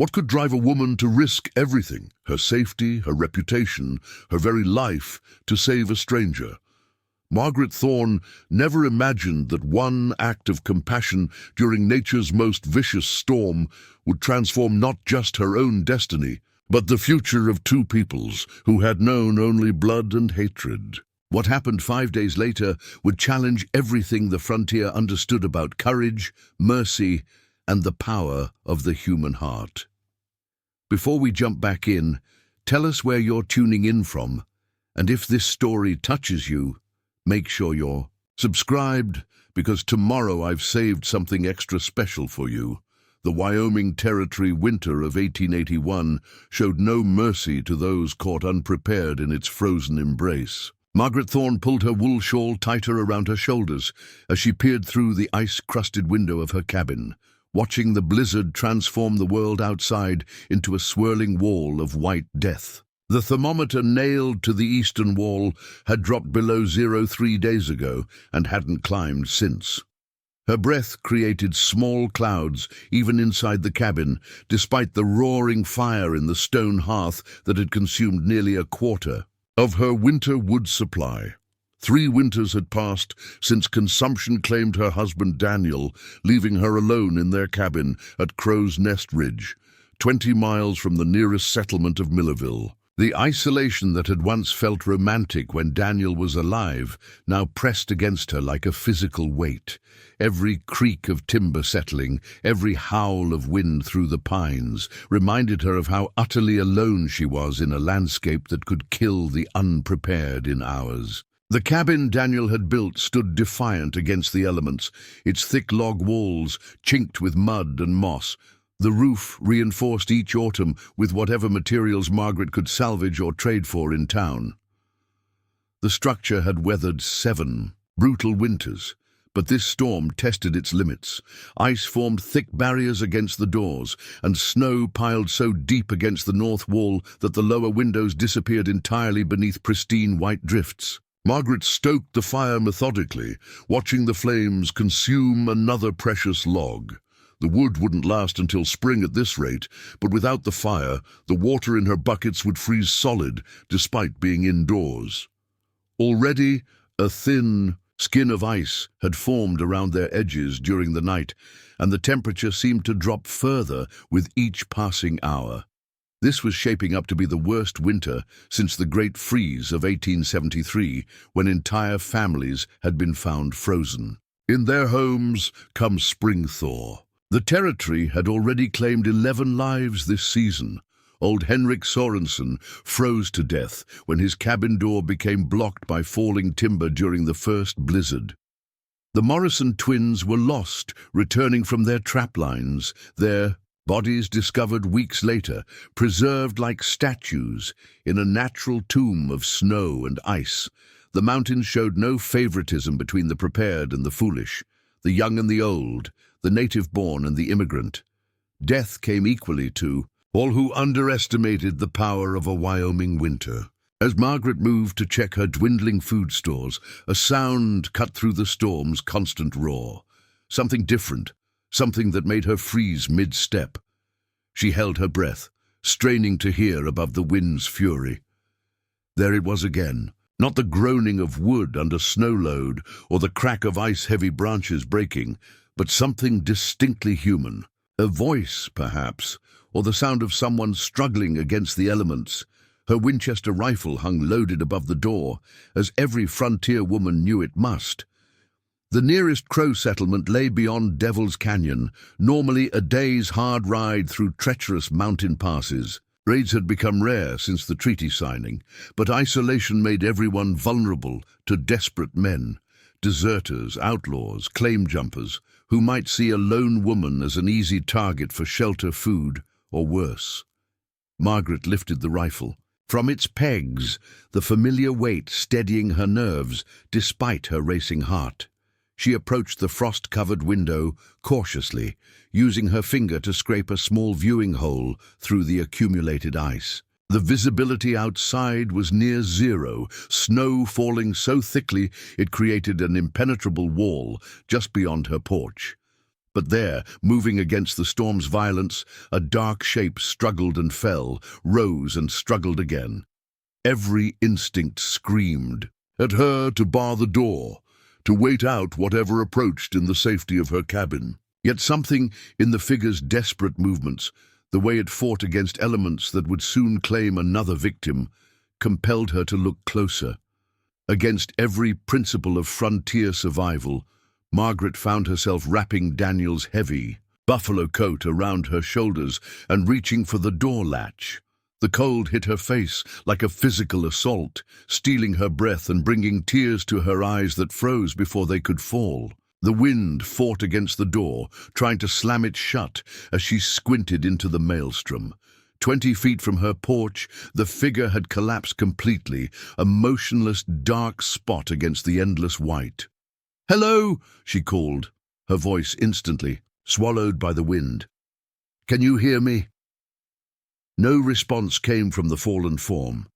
What could drive a woman to risk everything, her safety, her reputation, her very life, to save a stranger? Margaret Thorne never imagined that one act of compassion during nature's most vicious storm would transform not just her own destiny, but the future of two peoples who had known only blood and hatred. What happened 5 days later would challenge everything the frontier understood about courage, mercy, and the power of the human heart. Before we jump back in, tell us where you're tuning in from, and if this story touches you, make sure you're subscribed, because tomorrow I've saved something extra special for you. The Wyoming Territory winter of 1881 showed no mercy to those caught unprepared in its frozen embrace. Margaret Thorne pulled her wool shawl tighter around her shoulders as she peered through the ice-crusted window of her cabin, watching the blizzard transform the world outside into a swirling wall of white death. The thermometer nailed to the eastern wall had dropped below 0 3 days ago and hadn't climbed since. Her breath created small clouds even inside the cabin, despite the roaring fire in the stone hearth that had consumed nearly a quarter of her winter wood supply. 3 winters had passed since consumption claimed her husband Daniel, leaving her alone in their cabin at Crow's Nest Ridge, 20 miles from the nearest settlement of Millerville. The isolation that had once felt romantic when Daniel was alive now pressed against her like a physical weight. Every creak of timber settling, every howl of wind through the pines, reminded her of how utterly alone she was in a landscape that could kill the unprepared in hours. The cabin Daniel had built stood defiant against the elements, its thick log walls chinked with mud and moss, the roof reinforced each autumn with whatever materials Margaret could salvage or trade for in town. The structure had weathered 7 brutal winters, but this storm tested its limits. Ice formed thick barriers against the doors, and snow piled so deep against the north wall that the lower windows disappeared entirely beneath pristine white drifts. Margaret stoked the fire methodically, watching the flames consume another precious log. The wood wouldn't last until spring at this rate, but without the fire, the water in her buckets would freeze solid, despite being indoors. Already, a thin skin of ice had formed around their edges during the night, and the temperature seemed to drop further with each passing hour. This was shaping up to be the worst winter since the Great Freeze of 1873, when entire families had been found frozen. In their homes comes spring thaw. The territory had already claimed 11 lives this season. Old Henrik Sorensen froze to death when his cabin door became blocked by falling timber during the first blizzard. The Morrison twins were lost, returning from their trap lines, their bodies discovered weeks later, preserved like statues in a natural tomb of snow and ice. The mountains showed no favoritism between the prepared and the foolish, the young and the old, the native-born and the immigrant. Death came equally to all who underestimated the power of a Wyoming winter. As Margaret moved to check her dwindling food stores, a sound cut through the storm's constant roar. Something different, something that made her freeze mid-step. She held her breath, straining to hear above the wind's fury. There it was again, not the groaning of wood under snow load or the crack of ice-heavy branches breaking, but something distinctly human. A voice, perhaps, or the sound of someone struggling against the elements. Her Winchester rifle hung loaded above the door, as every frontier woman knew it must. The nearest Crow settlement lay beyond Devil's Canyon, normally a day's hard ride through treacherous mountain passes. Raids had become rare since the treaty signing, but isolation made everyone vulnerable to desperate men, deserters, outlaws, claim jumpers, who might see a lone woman as an easy target for shelter, food, or worse. Margaret lifted the rifle. From its pegs, the familiar weight steadying her nerves despite her racing heart. She approached the frost-covered window cautiously, using her finger to scrape a small viewing hole through the accumulated ice. The visibility outside was near zero, snow falling so thickly it created an impenetrable wall just beyond her porch. But there, moving against the storm's violence, a dark shape struggled and fell, rose and struggled again. Every instinct screamed at her to bar the door, to wait out whatever approached in the safety of her cabin. Yet something in the figure's desperate movements, the way it fought against elements that would soon claim another victim, compelled her to look closer. Against every principle of frontier survival, Margaret found herself wrapping Daniel's heavy buffalo coat around her shoulders and reaching for the door latch. The cold hit her face like a physical assault, stealing her breath and bringing tears to her eyes that froze before they could fall. The wind fought against the door, trying to slam it shut as she squinted into the maelstrom. 20 feet from her porch, the figure had collapsed completely, a motionless, dark spot against the endless white. "Hello," she called, her voice instantly swallowed by the wind. "Can you hear me?" No response came from the fallen form.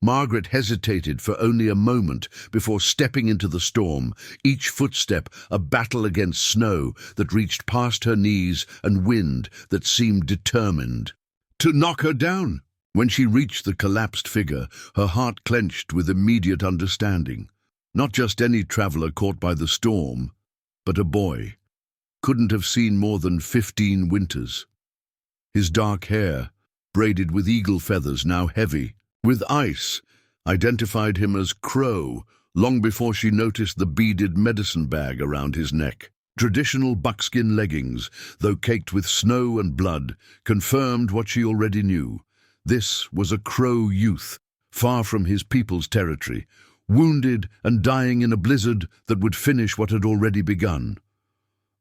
Margaret hesitated for only a moment before stepping into the storm, each footstep a battle against snow that reached past her knees and wind that seemed determined to knock her down. When she reached the collapsed figure, her heart clenched with immediate understanding. Not just any traveler caught by the storm, but a boy. Couldn't have seen more than 15 winters. His dark hair, braided with eagle feathers now heavy with ice, identified him as Crow long before she noticed the beaded medicine bag around his neck. Traditional buckskin leggings, though caked with snow and blood, confirmed what she already knew. This was a Crow youth, far from his people's territory, wounded and dying in a blizzard that would finish what had already begun.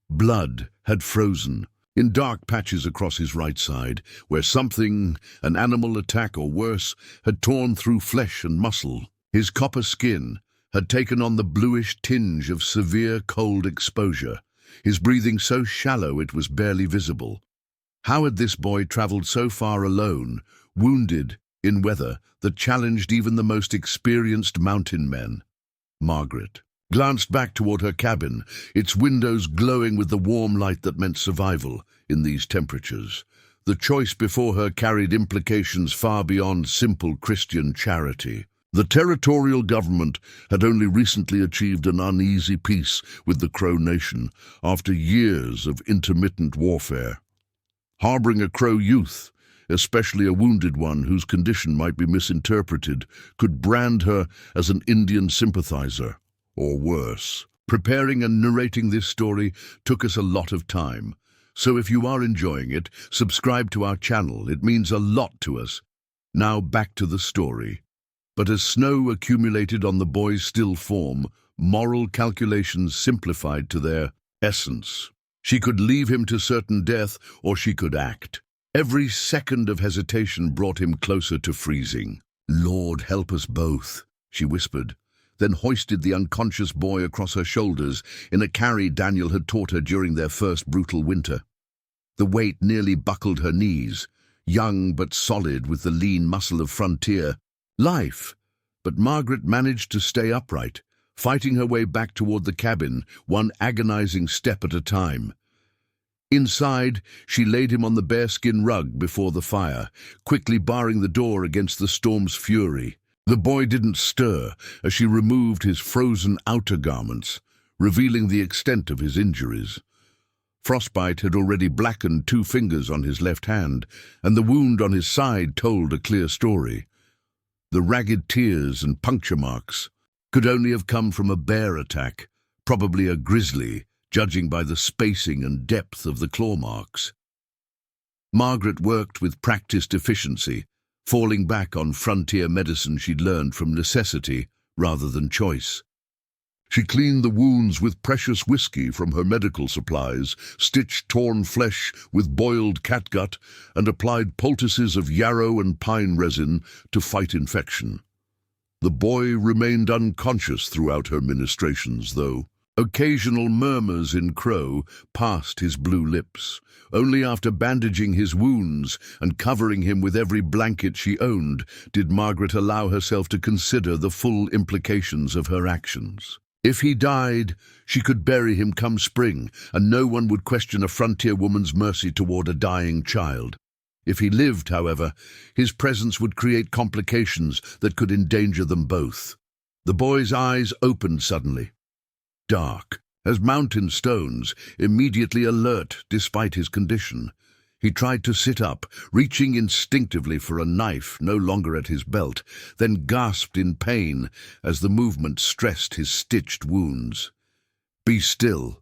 Blood had frozen in dark patches across his right side, where something, an animal attack or worse, had torn through flesh and muscle. His copper skin had taken on the bluish tinge of severe cold exposure, his breathing so shallow it was barely visible. How had this boy traveled so far alone, wounded in weather that challenged even the most experienced mountain men? Margaret glanced back toward her cabin, its windows glowing with the warm light that meant survival in these temperatures. The choice before her carried implications far beyond simple Christian charity. The territorial government had only recently achieved an uneasy peace with the Crow Nation after years of intermittent warfare. Harboring a Crow youth, especially a wounded one whose condition might be misinterpreted, could brand her as an Indian sympathizer. Or worse. Preparing and narrating this story took us a lot of time, so if you are enjoying it, subscribe to our channel. It means a lot to us. Now back to the story. But as snow accumulated on the boy's still form, moral calculations simplified to their essence. She could leave him to certain death, or she could act. Every second of hesitation brought him closer to freezing. "Lord, help us both," she whispered, then hoisted the unconscious boy across her shoulders in a carry Daniel had taught her during their first brutal winter. The weight nearly buckled her knees, young but solid with the lean muscle of frontier life. But Margaret managed to stay upright, fighting her way back toward the cabin, one agonizing step at a time. Inside, she laid him on the bearskin rug before the fire, quickly barring the door against the storm's fury. The boy didn't stir as she removed his frozen outer garments, revealing the extent of his injuries. Frostbite had already blackened 2 fingers on his left hand, and the wound on his side told a clear story. The ragged tears and puncture marks could only have come from a bear attack, probably a grizzly, judging by the spacing and depth of the claw marks. Margaret worked with practiced efficiency, falling back on frontier medicine she'd learned from necessity rather than choice. She cleaned the wounds with precious whiskey from her medical supplies, stitched torn flesh with boiled catgut, and applied poultices of yarrow and pine resin to fight infection. The boy remained unconscious throughout her ministrations, though. Occasional murmurs in Crow passed his blue lips. Only after bandaging his wounds and covering him with every blanket she owned did Margaret allow herself to consider the full implications of her actions. If he died, she could bury him come spring, and no one would question a frontier woman's mercy toward a dying child. If he lived, however, his presence would create complications that could endanger them both. The boy's eyes opened suddenly, dark as mountain stones, immediately alert despite his condition. He tried to sit up, reaching instinctively for a knife no longer at his belt, then gasped in pain as the movement stressed his stitched wounds. "Be still,"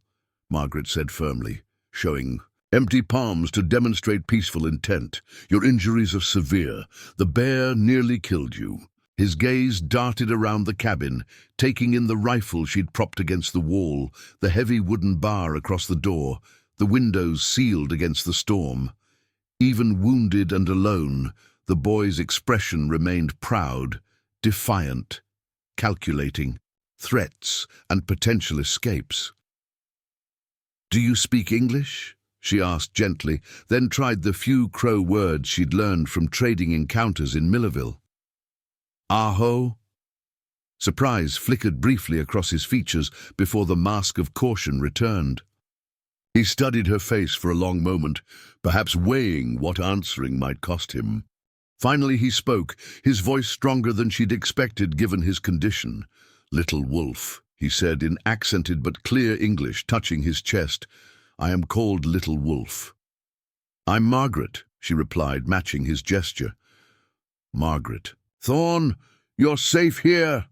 Margaret said firmly, showing empty palms to demonstrate peaceful intent. "Your injuries are severe. The bear nearly killed you." His gaze darted around the cabin, taking in the rifle she'd propped against the wall, the heavy wooden bar across the door, the windows sealed against the storm. Even wounded and alone, the boy's expression remained proud, defiant, calculating threats and potential escapes. "Do you speak English?" she asked gently, then tried the few Crow words she'd learned from trading encounters in Millerville. "Aho?" Surprise flickered briefly across his features before the mask of caution returned. He studied her face for a long moment, perhaps weighing what answering might cost him. Finally he spoke, his voice stronger than she'd expected given his condition. "Little Wolf," he said in accented but clear English, touching his chest. "I am called Little Wolf." "I'm Margaret," she replied, matching his gesture. "Margaret. Thorne, you're safe here."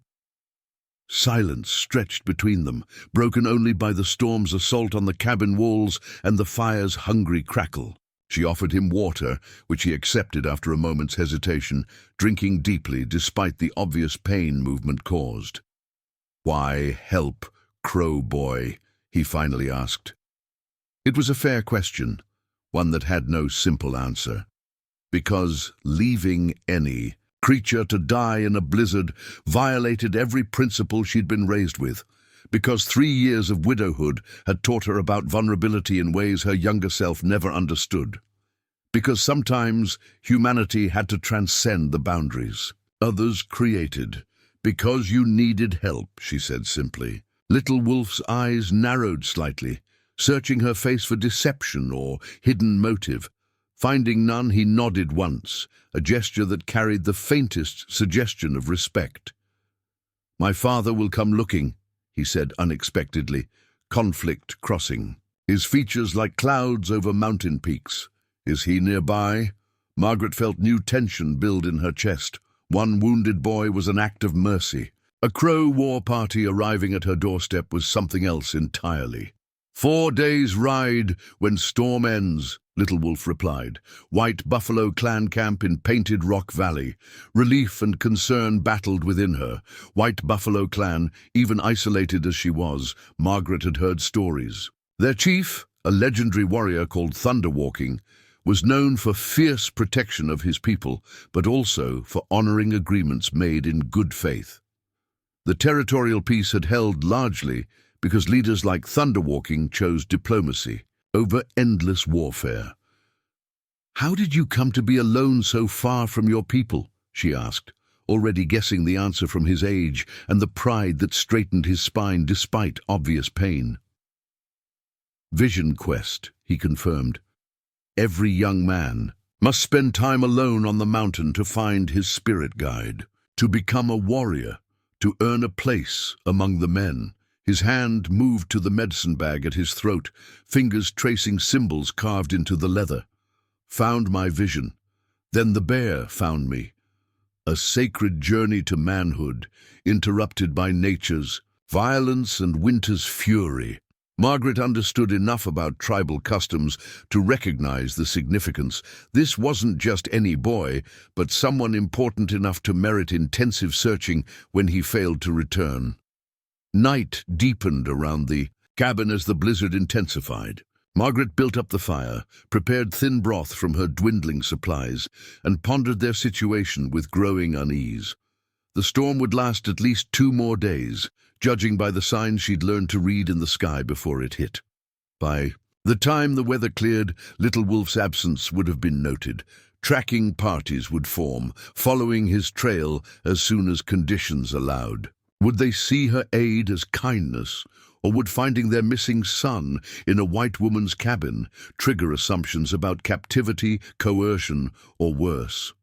Silence stretched between them, broken only by the storm's assault on the cabin walls and the fire's hungry crackle. She offered him water, which he accepted after a moment's hesitation, drinking deeply despite the obvious pain movement caused. "Why help, Crow boy?" he finally asked. It was a fair question, one that had no simple answer. Because leaving any creature to die in a blizzard violated every principle she'd been raised with. Because 3 years of widowhood had taught her about vulnerability in ways her younger self never understood. Because sometimes humanity had to transcend the boundaries others created. "Because you needed help," she said simply. Little Wolf's eyes narrowed slightly, searching her face for deception or hidden motive. Finding none, he nodded once, a gesture that carried the faintest suggestion of respect. "My father will come looking," he said unexpectedly, conflict crossing, his features like clouds over mountain peaks. "Is he nearby?" Margaret felt new tension build in her chest. One wounded boy was an act of mercy. A Crow war party arriving at her doorstep was something else entirely. 4 days' ride when storm ends," Little Wolf replied. "White Buffalo clan camp in Painted Rock Valley." Relief and concern battled within her. White Buffalo clan, even isolated as she was, Margaret had heard stories. Their chief, a legendary warrior called Thunderwalking, was known for fierce protection of his people, but also for honoring agreements made in good faith. The territorial peace had held largely because leaders like Thunderwalking chose diplomacy over endless warfare. "How did you come to be alone so far from your people?" she asked, already guessing the answer from his age and the pride that straightened his spine despite obvious pain. "Vision quest," he confirmed. "Every young man must spend time alone on the mountain to find his spirit guide, to become a warrior, to earn a place among the men." His hand moved to the medicine bag at his throat, fingers tracing symbols carved into the leather. "Found my vision. Then the bear found me. A sacred journey to manhood, interrupted by nature's violence and winter's fury." Margaret understood enough about tribal customs to recognize the significance. This wasn't just any boy, but someone important enough to merit intensive searching when he failed to return. Night deepened around the cabin as the blizzard intensified. Margaret built up the fire, prepared thin broth from her dwindling supplies, and pondered their situation with growing unease. The storm would last at least 2 more days, judging by the signs she'd learned to read in the sky before it hit. By the time the weather cleared, Little Wolf's absence would have been noted. Tracking parties would form, following his trail as soon as conditions allowed. Would they see her aid as kindness, or would finding their missing son in a white woman's cabin trigger assumptions about captivity, coercion, or worse?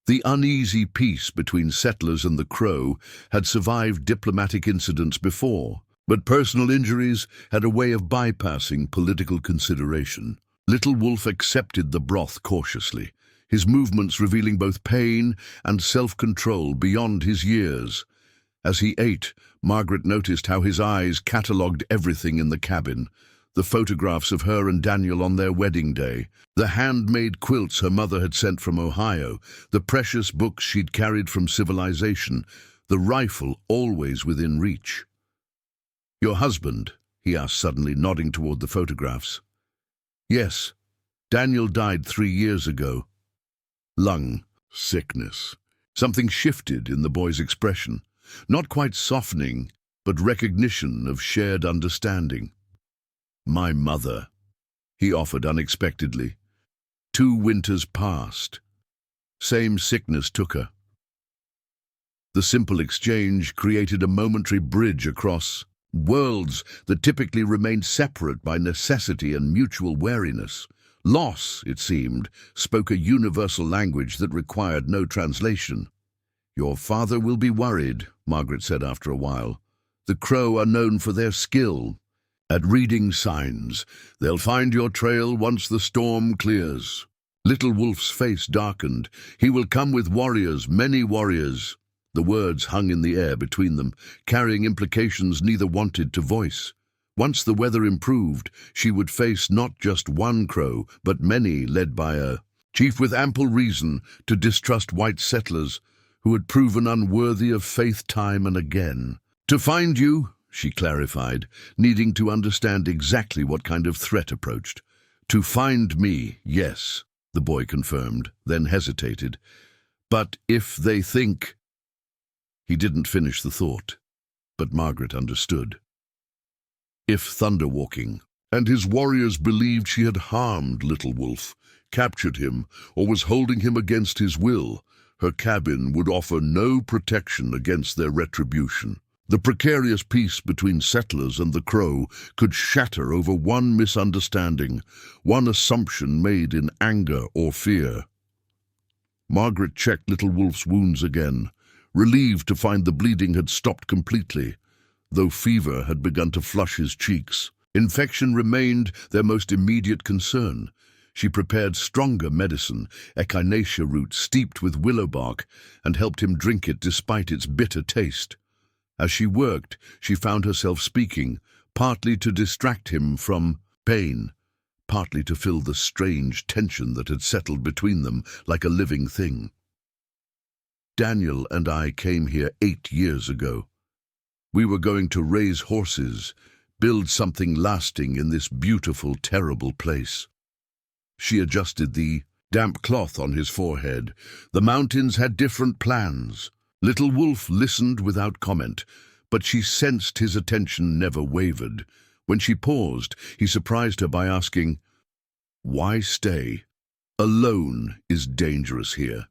The uneasy peace between settlers and the Crow had survived diplomatic incidents before, but personal injuries had a way of bypassing political consideration. Little Wolf accepted the broth cautiously, his movements revealing both pain and self-control beyond his years. As he ate, Margaret noticed how his eyes catalogued everything in the cabin: the photographs of her and Daniel on their wedding day, the handmade quilts her mother had sent from Ohio, the precious books she'd carried from civilization, the rifle always within reach. "Your husband?" he asked suddenly, nodding toward the photographs. "Yes. Daniel died 3 years ago. Lung sickness." Something shifted in the boy's expression, not quite softening, but recognition of shared understanding. "My mother," he offered unexpectedly. 2 winters passed. Same sickness took her. The simple exchange created a momentary bridge across worlds that typically remained separate by necessity and mutual wariness. Loss, it seemed, spoke a universal language that required no translation. "Your father will be worried," Margaret said after a while. "The Crow are known for their skill at reading signs. They'll find your trail once the storm clears." Little Wolf's face darkened. "He will come with warriors, many warriors." The words hung in the air between them, carrying implications neither wanted to voice. Once the weather improved, she would face not just one Crow, but many, led by a chief with ample reason to distrust white settlers who had proven unworthy of faith time and again. "To find you," she clarified, needing to understand exactly what kind of threat approached. "To find me, yes," the boy confirmed, then hesitated. "But if they think—" He didn't finish the thought, but Margaret understood. If Thunderwalking and his warriors believed she had harmed Little Wolf, captured him, or was holding him against his will, her cabin would offer no protection against their retribution. The precarious peace between settlers and the Crow could shatter over one misunderstanding, one assumption made in anger or fear. Margaret checked Little Wolf's wounds again, relieved to find the bleeding had stopped completely, though fever had begun to flush his cheeks. Infection remained their most immediate concern. She prepared stronger medicine, echinacea root steeped with willow bark, and helped him drink it despite its bitter taste. As she worked, she found herself speaking, partly to distract him from pain, partly to fill the strange tension that had settled between them like a living thing. "Daniel and I came here 8 years ago. We were going to raise horses, build something lasting in this beautiful, terrible place." She adjusted the damp cloth on his forehead. "The mountains had different plans." Little Wolf listened without comment, but she sensed his attention never wavered. When she paused, he surprised her by asking, "Why stay? Alone is dangerous here."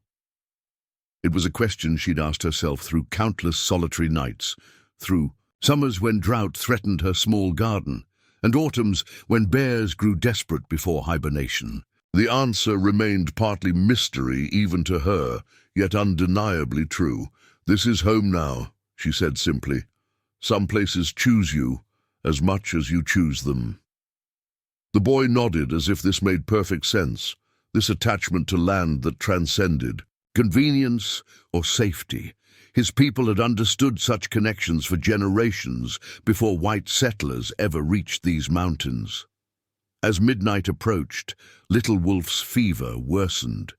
It was a question she'd asked herself through countless solitary nights, through summers when drought threatened her small garden, and autumns when bears grew desperate before hibernation. The answer remained partly mystery even to her, yet undeniably true. "This is home now," she said simply. "Some places choose you as much as you choose them." The boy nodded as if this made perfect sense, this attachment to land that transcended convenience or safety. His people had understood such connections for generations before white settlers ever reached these mountains. As midnight approached, Little Wolf's fever worsened.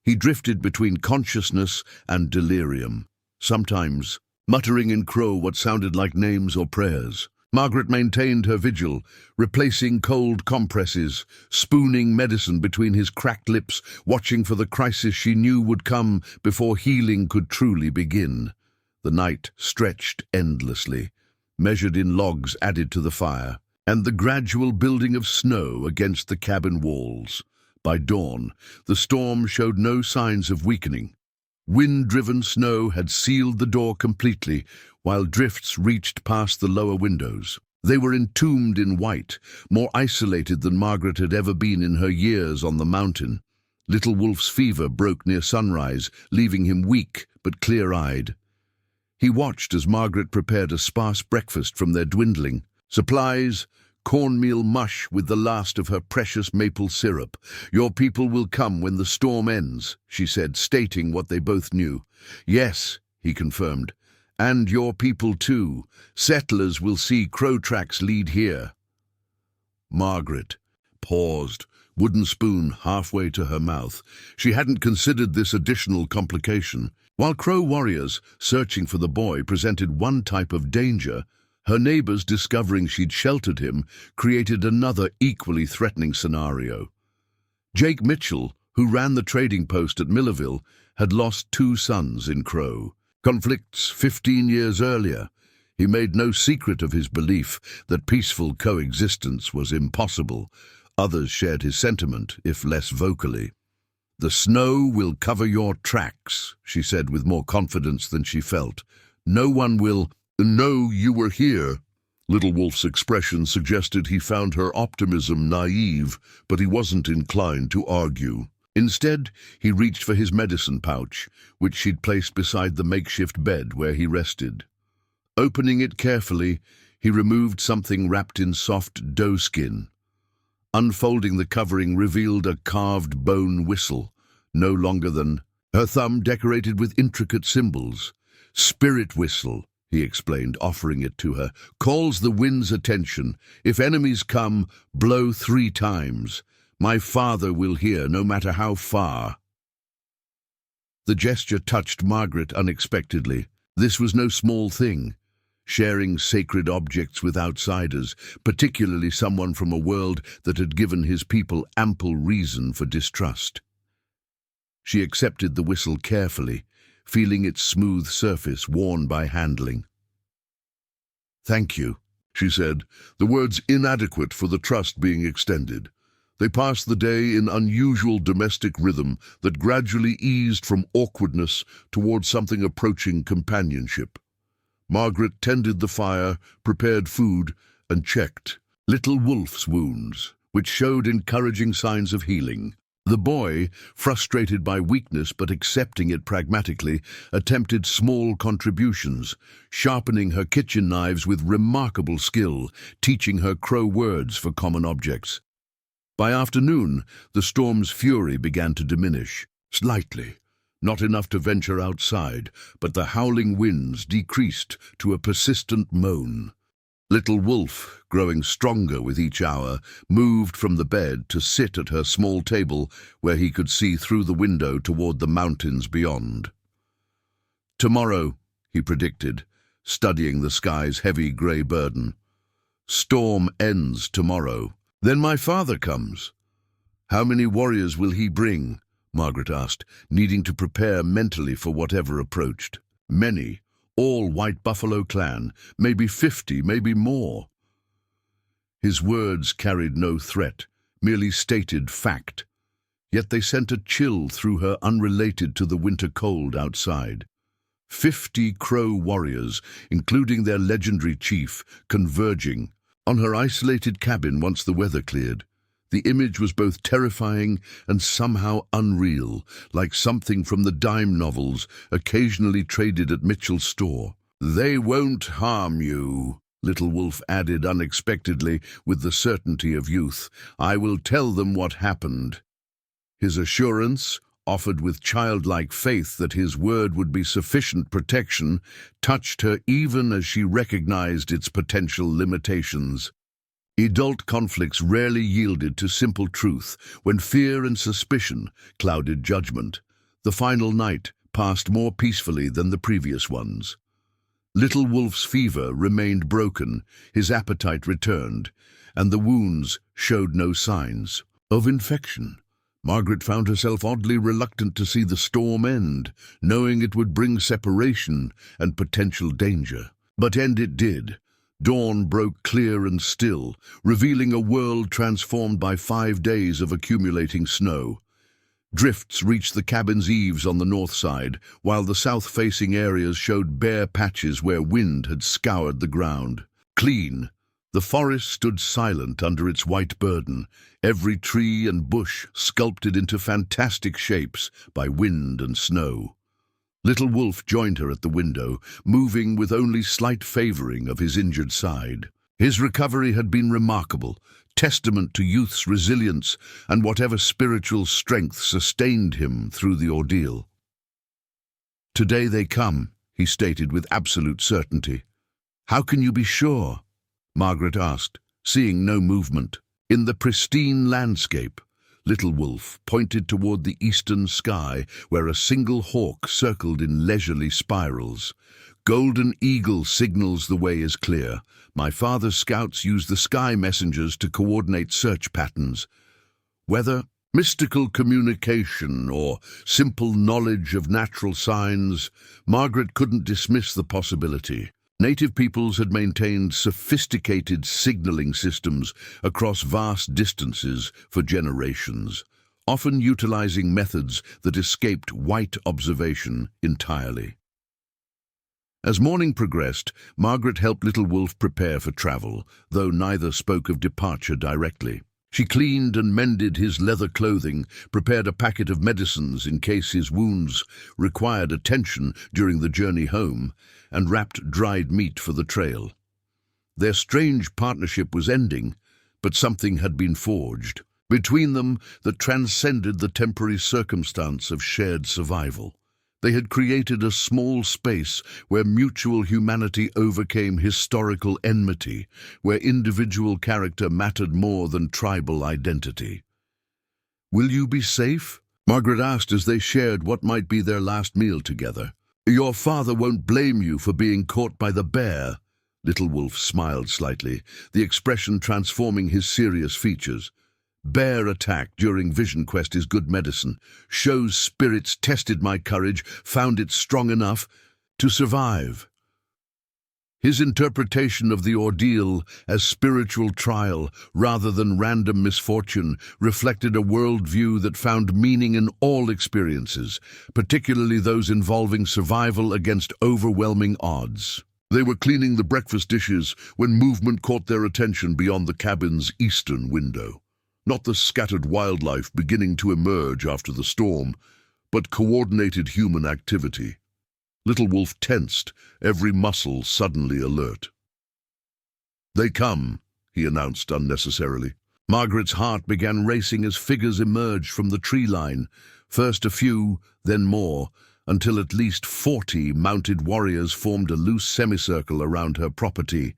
He drifted between consciousness and delirium, sometimes muttering in Crow what sounded like names or prayers. Margaret maintained her vigil, replacing cold compresses, spooning medicine between his cracked lips, watching for the crisis she knew would come before healing could truly begin. The night stretched endlessly, measured in logs added to the fire, and the gradual building of snow against the cabin walls. By dawn, the storm showed no signs of weakening. Wind-driven snow had sealed the door completely, while drifts reached past the lower windows. They were entombed in white, more isolated than Margaret had ever been in her years on the mountain. Little Wolf's fever broke near sunrise, leaving him weak but clear-eyed. He watched as Margaret prepared a sparse breakfast from their dwindling supplies, cornmeal mush with the last of her precious maple syrup. "Your people will come when the storm ends," she said, stating what they both knew. "Yes," he confirmed, "and your people too. Settlers will see crow tracks lead here." Margaret paused, wooden spoon halfway to her mouth. She hadn't considered this additional complication. While crow warriors searching for the boy presented one type of danger, her neighbors, discovering she'd sheltered him, created another equally threatening scenario. Jake Mitchell, who ran the trading post at Millerville, had lost 2 sons in Crow conflicts 15 years earlier. He made no secret of his belief that peaceful coexistence was impossible. Others shared his sentiment, if less vocally. "The snow will cover your tracks," she said with more confidence than she felt. "No one will know you were here." Little Wolf's expression suggested he found her optimism naive, but he wasn't inclined to argue. Instead, he reached for his medicine pouch, which she'd placed beside the makeshift bed where he rested. Opening it carefully, he removed something wrapped in soft doeskin. Unfolding the covering revealed a carved bone whistle, no longer than her thumb, decorated with intricate symbols. "Spirit whistle," he explained, offering it to her. "Calls the wind's attention. If enemies come, blow 3 times. My father will hear, no matter how far." The gesture touched Margaret unexpectedly. This was no small thing. Sharing sacred objects with outsiders, particularly someone from a world that had given his people ample reason for distrust. She accepted the whistle carefully, feeling its smooth surface worn by handling. "Thank you," she said, the words inadequate for the trust being extended. They passed the day in unusual domestic rhythm that gradually eased from awkwardness toward something approaching companionship. Margaret tended the fire, prepared food, and checked Little Wolf's wounds, which showed encouraging signs of healing. The boy, frustrated by weakness but accepting it pragmatically, attempted small contributions, sharpening her kitchen knives with remarkable skill, teaching her crow words for common objects. By afternoon, the storm's fury began to diminish, slightly. Not enough to venture outside, but the howling winds decreased to a persistent moan. Little Wolf, growing stronger with each hour, moved from the bed to sit at her small table where he could see through the window toward the mountains beyond. "Tomorrow," he predicted, studying the sky's heavy grey burden. "Storm ends tomorrow. Then my father comes." "How many warriors will he bring?" Margaret asked, needing to prepare mentally for whatever approached. "Many. All White Buffalo clan. Maybe 50, maybe more." His words carried no threat, merely stated fact. Yet they sent a chill through her unrelated to the winter cold outside. 50 Crow warriors, including their legendary chief, converging on her isolated cabin once the weather cleared. The image was both terrifying and somehow unreal, like something from the dime novels occasionally traded at Mitchell's store. "They won't harm you," Little Wolf added unexpectedly with the certainty of youth. "I will tell them what happened." His assurance, offered with childlike faith that his word would be sufficient protection, touched her even as she recognized its potential limitations. Adult conflicts rarely yielded to simple truth when fear and suspicion clouded judgment. The final night passed more peacefully than the previous ones. Little Wolf's fever remained broken, his appetite returned, and the wounds showed no signs of infection. Margaret found herself oddly reluctant to see the storm end, knowing it would bring separation and potential danger. But end it did. Dawn broke clear and still, revealing a world transformed by 5 days of accumulating snow. Drifts reached the cabin's eaves on the north side, while the south-facing areas showed bare patches where wind had scoured the ground. Clean, the forest stood silent under its white burden, every tree and bush sculpted into fantastic shapes by wind and snow. Little Wolf joined her at the window, moving with only slight favoring of his injured side. His recovery had been remarkable, testament to youth's resilience and whatever spiritual strength sustained him through the ordeal. "Today they come," he stated with absolute certainty. "How can you be sure?" Margaret asked, seeing no movement. In the pristine landscape, Little Wolf pointed toward the eastern sky, where a single hawk circled in leisurely spirals. "Golden Eagle signals the way is clear. My father's scouts use the sky messengers to coordinate search patterns. Whether mystical communication or simple knowledge of natural signs, Margaret couldn't dismiss the possibility. Native peoples had maintained sophisticated signaling systems across vast distances for generations, often utilizing methods that escaped white observation entirely. As morning progressed, Margaret helped Little Wolf prepare for travel, though neither spoke of departure directly. She cleaned and mended his leather clothing, prepared a packet of medicines in case his wounds required attention during the journey home, and wrapped dried meat for the trail. Their strange partnership was ending, but something had been forged between them that transcended the temporary circumstance of shared survival. They had created a small space where mutual humanity overcame historical enmity, where individual character mattered more than tribal identity. "Will you be safe?" Margaret asked as they shared what might be their last meal together. "Your father won't blame you for being caught by the bear." Little Wolf smiled slightly, the expression transforming his serious features. "Bear attack during Vision Quest is good medicine. Shows spirits tested my courage, found it strong enough to survive." His interpretation of the ordeal as spiritual trial rather than random misfortune reflected a worldview that found meaning in all experiences, particularly those involving survival against overwhelming odds. They were cleaning the breakfast dishes when movement caught their attention beyond the cabin's eastern window. Not the scattered wildlife beginning to emerge after the storm, but coordinated human activity. Little Wolf tensed, every muscle suddenly alert. "They come," he announced unnecessarily. Margaret's heart began racing as figures emerged from the tree line, first a few, then more, until at least 40 mounted warriors formed a loose semicircle around her property.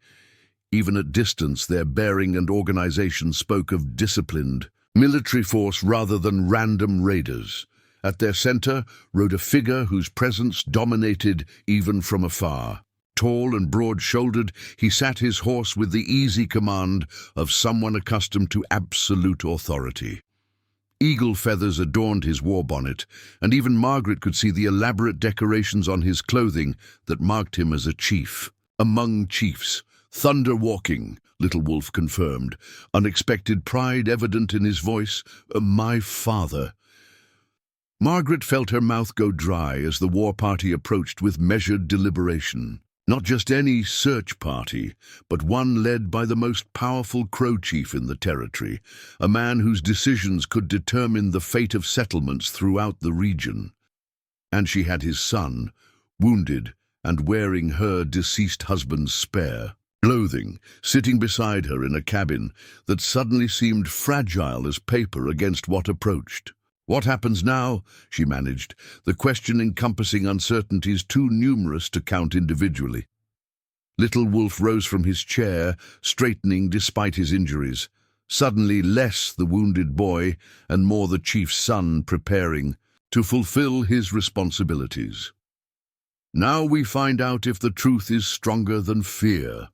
Even at distance, their bearing and organization spoke of disciplined military force rather than random raiders. At their center rode a figure whose presence dominated even from afar. Tall and broad-shouldered, he sat his horse with the easy command of someone accustomed to absolute authority. Eagle feathers adorned his war bonnet, and even Margaret could see the elaborate decorations on his clothing that marked him as a chief. Among chiefs, "Thunder walking," Little Wolf confirmed, unexpected pride evident in his voice. "My father." Margaret felt her mouth go dry as the war party approached with measured deliberation. Not just any search party, but one led by the most powerful Crow chief in the territory, a man whose decisions could determine the fate of settlements throughout the region. And she had his son, wounded and wearing her deceased husband's spare clothing, sitting beside her in a cabin that suddenly seemed fragile as paper against what approached. "What happens now?" she managed, the question encompassing uncertainties too numerous to count individually. Little Wolf rose from his chair, straightening despite his injuries, suddenly less the wounded boy and more the chief's son preparing to fulfill his responsibilities. "Now we find out if the truth is stronger than fear."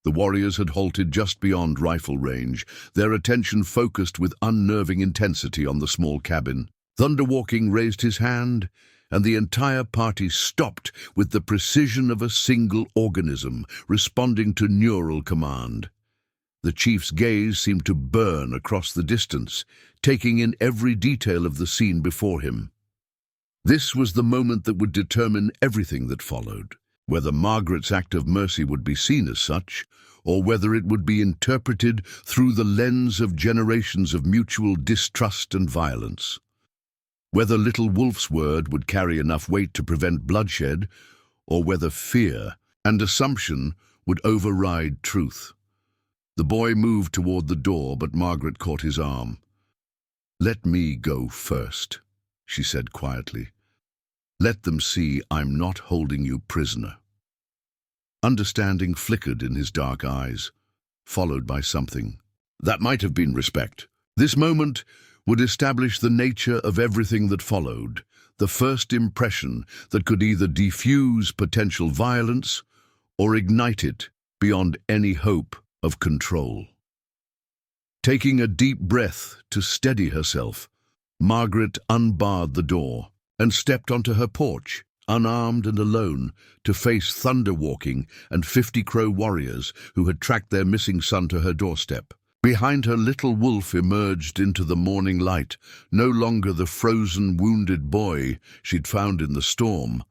The warriors had halted just beyond rifle range, their attention focused with unnerving intensity on the small cabin. Thunderwalking raised his hand, and the entire party stopped with the precision of a single organism responding to neural command. The chief's gaze seemed to burn across the distance, taking in every detail of the scene before him. This was the moment that would determine everything that followed, whether Margaret's act of mercy would be seen as such, or whether it would be interpreted through the lens of generations of mutual distrust and violence. Whether little Wolf's word would carry enough weight to prevent bloodshed, or whether fear and assumption would override truth. The boy moved toward the door, but Margaret caught his arm. "Let me go first," she said quietly. "Let them see I'm not holding you prisoner." Understanding flickered in his dark eyes, followed by something that might have been respect. This moment would establish the nature of everything that followed, the first impression that could either defuse potential violence or ignite it beyond any hope of control. Taking a deep breath to steady herself, Margaret unbarred the door and stepped onto her porch, unarmed and alone, to face thunder walking and 50 Crow warriors who had tracked their missing son to her doorstep. Behind her, little Wolf emerged into the morning light, no longer the frozen, wounded boy she'd found in the storm,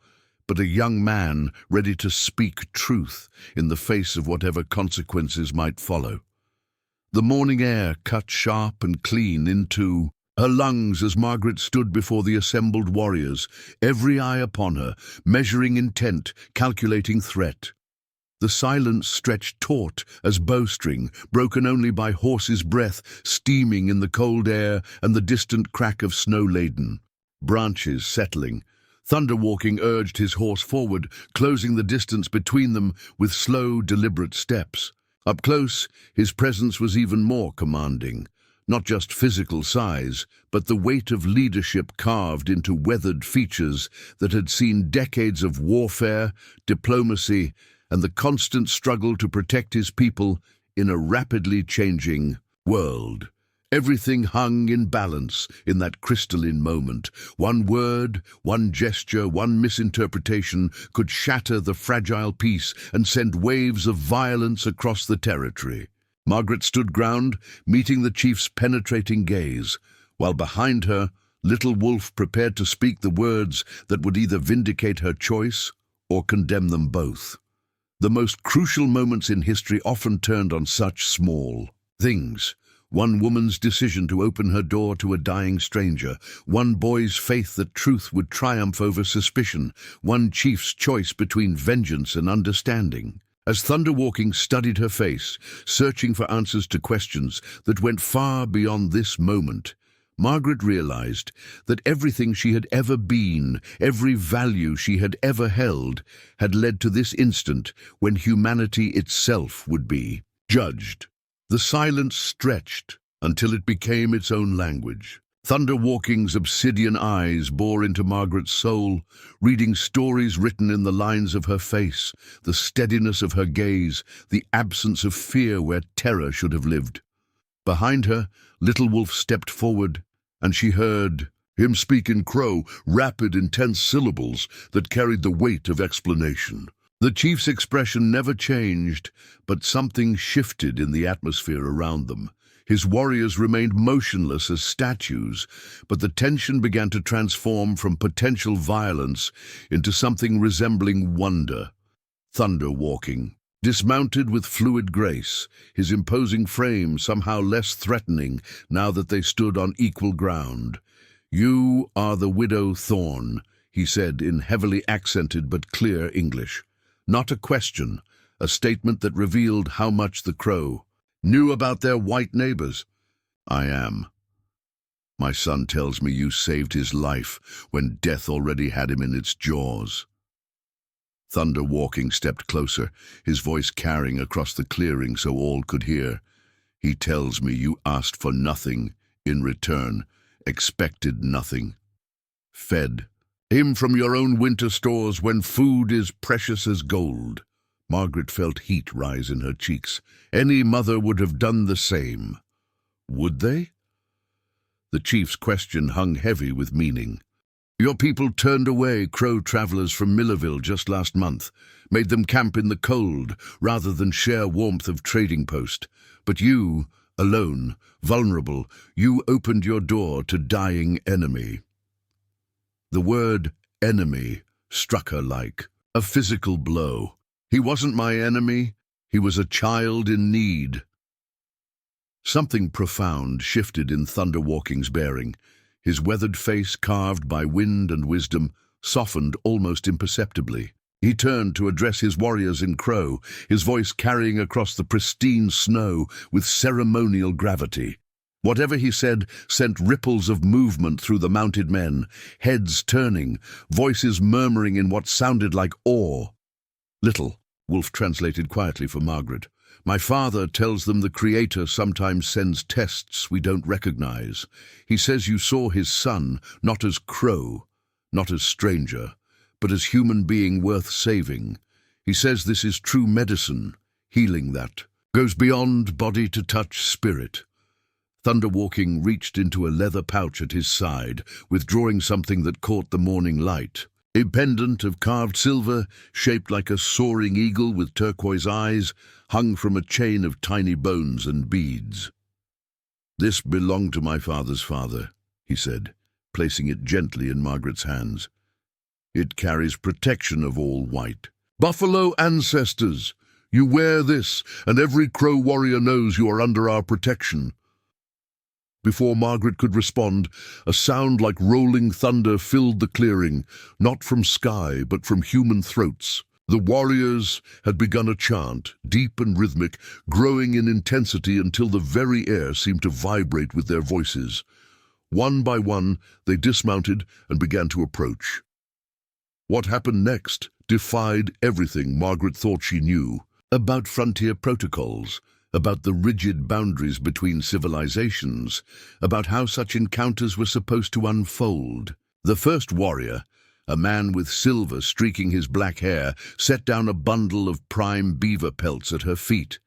but a young man ready to speak truth in the face of whatever consequences might follow. The morning air cut sharp and clean into her lungs as Margaret stood before the assembled warriors, every eye upon her, measuring intent, calculating threat. The silence stretched taut as bowstring, broken only by horses' breath steaming in the cold air and the distant crack of snow-laden branches settling. Thunderwalking urged his horse forward, closing the distance between them with slow, deliberate steps. Up close, his presence was even more commanding. Not just physical size, but the weight of leadership carved into weathered features that had seen decades of warfare, diplomacy, and the constant struggle to protect his people in a rapidly changing world. Everything hung in balance in that crystalline moment. One word, one gesture, one misinterpretation could shatter the fragile peace and send waves of violence across the territory. Margaret stood ground, meeting the chief's penetrating gaze, while behind her, little Wolf prepared to speak the words that would either vindicate her choice or condemn them both. The most crucial moments in history often turned on such small things. One woman's decision to open her door to a dying stranger, one boy's faith that truth would triumph over suspicion, one chief's choice between vengeance and understanding. As Thunderwalking studied her face, searching for answers to questions that went far beyond this moment, Margaret realized that everything she had ever been, every value she had ever held, had led to this instant when humanity itself would be judged. The silence stretched until it became its own language. Thunderwalking's obsidian eyes bore into Margaret's soul, reading stories written in the lines of her face, the steadiness of her gaze, the absence of fear where terror should have lived. Behind her, little Wolf stepped forward, and she heard him speak in Crow, rapid, intense syllables that carried the weight of explanation. The chief's expression never changed, but something shifted in the atmosphere around them. His warriors remained motionless as statues, but the tension began to transform from potential violence into something resembling wonder. Thunderwalking, dismounted with fluid grace, his imposing frame somehow less threatening now that they stood on equal ground. "You are the widow Thorne," he said in heavily accented but clear English. Not a question, a statement that revealed how much the Crow knew about their white neighbors. "I am. My son tells me you saved his life when death already had him in its jaws." Thunderwalking stepped closer, his voice carrying across the clearing so all could hear. "He tells me you asked for nothing in return, expected nothing. Fed him from your own winter stores when food is precious as gold." Margaret felt heat rise in her cheeks. Any mother would have done the same. Would they? The chief's question hung heavy with meaning. Your people turned away Crow travelers from Millerville just last month, made them camp in the cold rather than share warmth of trading post. But you, alone, vulnerable, you opened your door to dying enemy. The word enemy struck her like a physical blow. He wasn't my enemy, he was a child in need. Something profound shifted in Thunderwalking's bearing. His weathered face, carved by wind and wisdom, softened almost imperceptibly. He turned to address his warriors in Crow, his voice carrying across the pristine snow with ceremonial gravity. Whatever he said sent ripples of movement through the mounted men, heads turning, voices murmuring in what sounded like awe. "Little," Wolf translated quietly for Margaret. "My father tells them the Creator sometimes sends tests we don't recognize. He says you saw his son, not as Crow, not as stranger, but as human being worth saving. He says this is true medicine, healing that goes beyond body to touch spirit." Thunderwalking reached into a leather pouch at his side, withdrawing something that caught the morning light. A pendant of carved silver, shaped like a soaring eagle with turquoise eyes, hung from a chain of tiny bones and beads. "This belonged to my father's father," he said, placing it gently in Margaret's hands. "It carries protection of all white. Buffalo ancestors, you wear this, and every Crow warrior knows you are under our protection." Before Margaret could respond, a sound like rolling thunder filled the clearing, not from sky but from human throats. The warriors had begun a chant, deep and rhythmic, growing in intensity until the very air seemed to vibrate with their voices. One by one, they dismounted and began to approach. What happened next defied everything Margaret thought she knew about frontier protocols, about the rigid boundaries between civilizations, about how such encounters were supposed to unfold. The first warrior, a man with silver streaking his black hair, set down a bundle of prime beaver pelts at her feet.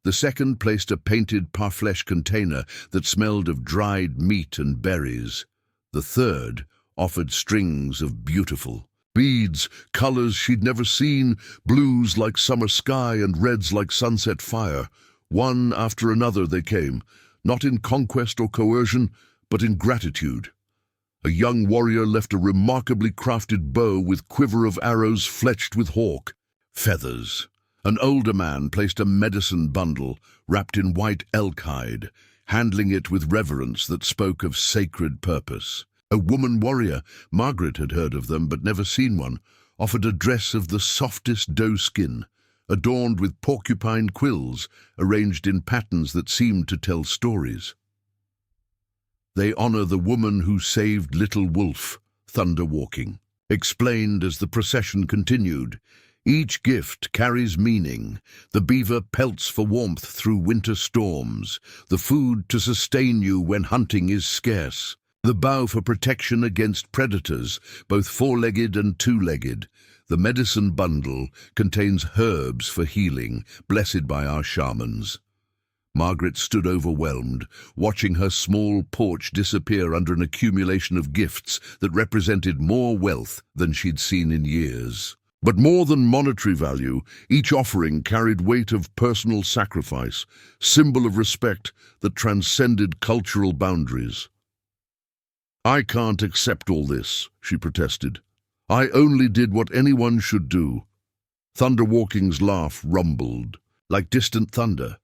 The second placed a painted parfleche container that smelled of dried meat and berries. The third offered strings of beautiful beads, colors she'd never seen, blues like summer sky and reds like sunset fire. One after another they came, not in conquest or coercion, but in gratitude. A young warrior left a remarkably crafted bow with quiver of arrows fletched with hawk feathers. An older man placed a medicine bundle wrapped in white elk hide, handling it with reverence that spoke of sacred purpose. A woman warrior, Margaret had heard of them but never seen one, offered a dress of the softest doe skin, adorned with porcupine quills arranged in patterns that seemed to tell stories. "They honor the woman who saved Little Wolf," Thunderwalking explained as the procession continued. "Each gift carries meaning. The beaver pelts for warmth through winter storms, the food to sustain you when hunting is scarce, the bow for protection against predators, both four-legged and two-legged. The medicine bundle contains herbs for healing, blessed by our shamans." Margaret stood overwhelmed, watching her small porch disappear under an accumulation of gifts that represented more wealth than she'd seen in years. But more than monetary value, each offering carried weight of personal sacrifice, symbol of respect that transcended cultural boundaries. "I can't accept all this," she protested. "I only did what anyone should do." Thunderwalking's laugh rumbled, like distant thunder.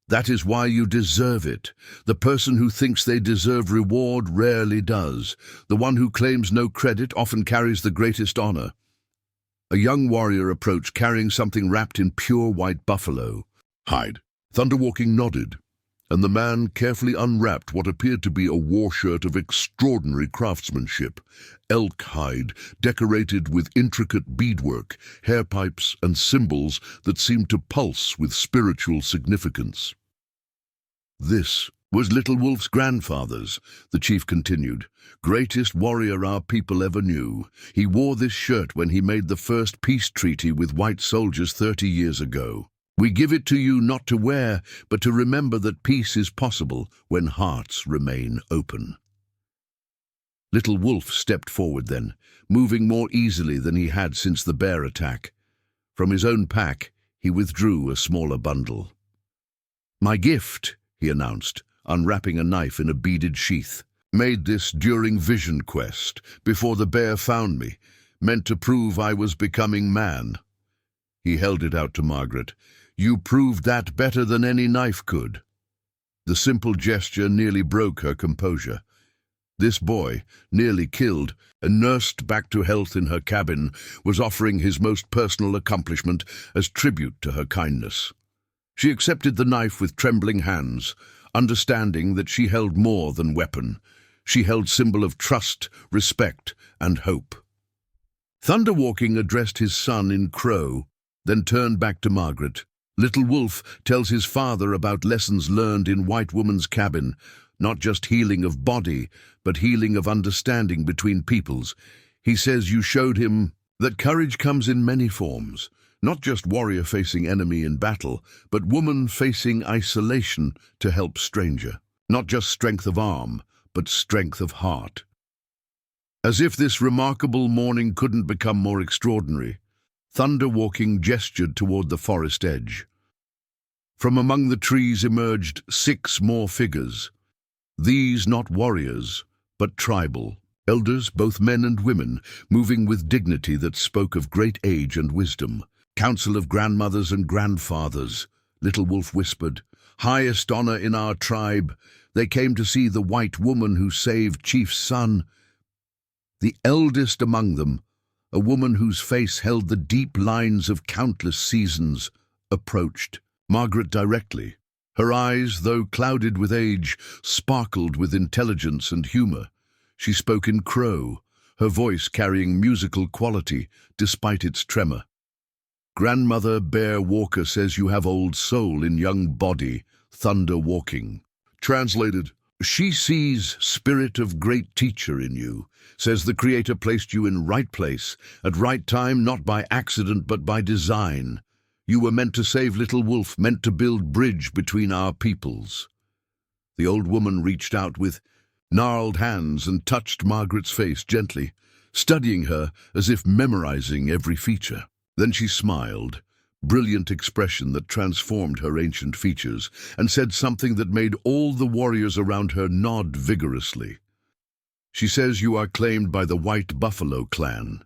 "That is why you deserve it. The person who thinks they deserve reward rarely does. The one who claims no credit often carries the greatest honor." A young warrior approached, carrying something wrapped in pure white buffalo hide. Thunderwalking nodded, and the man carefully unwrapped what appeared to be a war shirt of extraordinary craftsmanship, elk hide decorated with intricate beadwork, hairpipes, and symbols that seemed to pulse with spiritual significance. "This was Little Wolf's grandfather's," the chief continued. "Greatest warrior our people ever knew. He wore this shirt when he made the first peace treaty with white soldiers 30 years ago. We give it to you not to wear, but to remember that peace is possible when hearts remain open." Little Wolf stepped forward then, moving more easily than he had since the bear attack. From his own pack, he withdrew a smaller bundle. "My gift," he announced, unwrapping a knife in a beaded sheath. "Made this during Vision Quest, before the bear found me, meant to prove I was becoming man." He held it out to Margaret. "You proved that better than any knife could." The simple gesture nearly broke her composure. This boy, nearly killed and nursed back to health in her cabin, was offering his most personal accomplishment as tribute to her kindness. She accepted the knife with trembling hands, understanding that she held more than weapon. She held symbol of trust, respect, and hope. Thunderwalking addressed his son in Crow, then turned back to Margaret. Little Wolf tells his father about lessons learned in White Woman's cabin, not just healing of body, but healing of understanding between peoples. He says you showed him that courage comes in many forms, not just warrior facing enemy in battle, but woman facing isolation to help stranger. Not just strength of arm, but strength of heart. As if this remarkable morning couldn't become more extraordinary, Thunderwalking gestured toward the forest edge. From among the trees emerged 6 more figures. These not warriors, but tribal. Elders, both men and women, moving with dignity that spoke of great age and wisdom. "Council of grandmothers and grandfathers," Little Wolf whispered. "Highest honor in our tribe. They came to see the white woman who saved Chief's son." The eldest among them, a woman whose face held the deep lines of countless seasons, approached Margaret directly. Her eyes, though clouded with age, sparkled with intelligence and humor. She spoke in Crow, her voice carrying musical quality despite its tremor. "Grandmother Bear Walker says you have old soul in young body, Thunderwalking." Translated, "She sees spirit of great teacher in you, says the Creator placed you in right place, at right time, not by accident but by design. You were meant to save Little Wolf, meant to build bridge between our peoples." The old woman reached out with gnarled hands and touched Margaret's face gently, studying her as if memorizing every feature. Then she smiled, brilliant expression that transformed her ancient features, and said something that made all the warriors around her nod vigorously. "She says you are claimed by the White Buffalo clan,"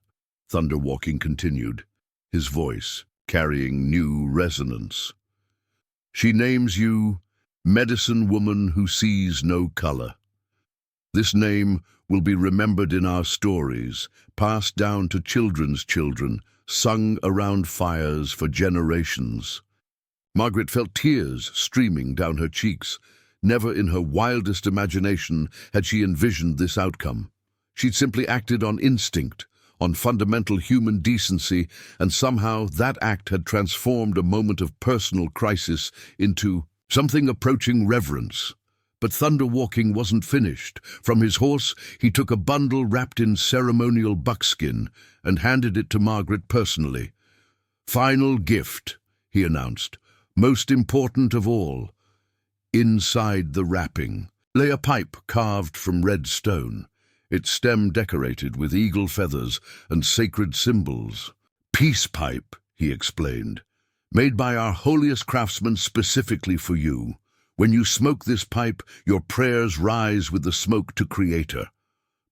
Thunderwalking continued, his voice carrying new resonance. "She names you Medicine Woman Who Sees No Color. This name will be remembered in our stories, passed down to children's children, sung around fires for generations." Margaret felt tears streaming down her cheeks. Never in her wildest imagination had she envisioned this outcome. She'd simply acted on instinct, on fundamental human decency, and somehow that act had transformed a moment of personal crisis into something approaching reverence. But Thunderwalking wasn't finished. From his horse, he took a bundle wrapped in ceremonial buckskin and handed it to Margaret personally. "Final gift," he announced, "most important of all." Inside the wrapping lay a pipe carved from red stone, its stem decorated with eagle feathers and sacred symbols. "Peace pipe," he explained, "made by our holiest craftsmen specifically for you. When you smoke this pipe, your prayers rise with the smoke to Creator.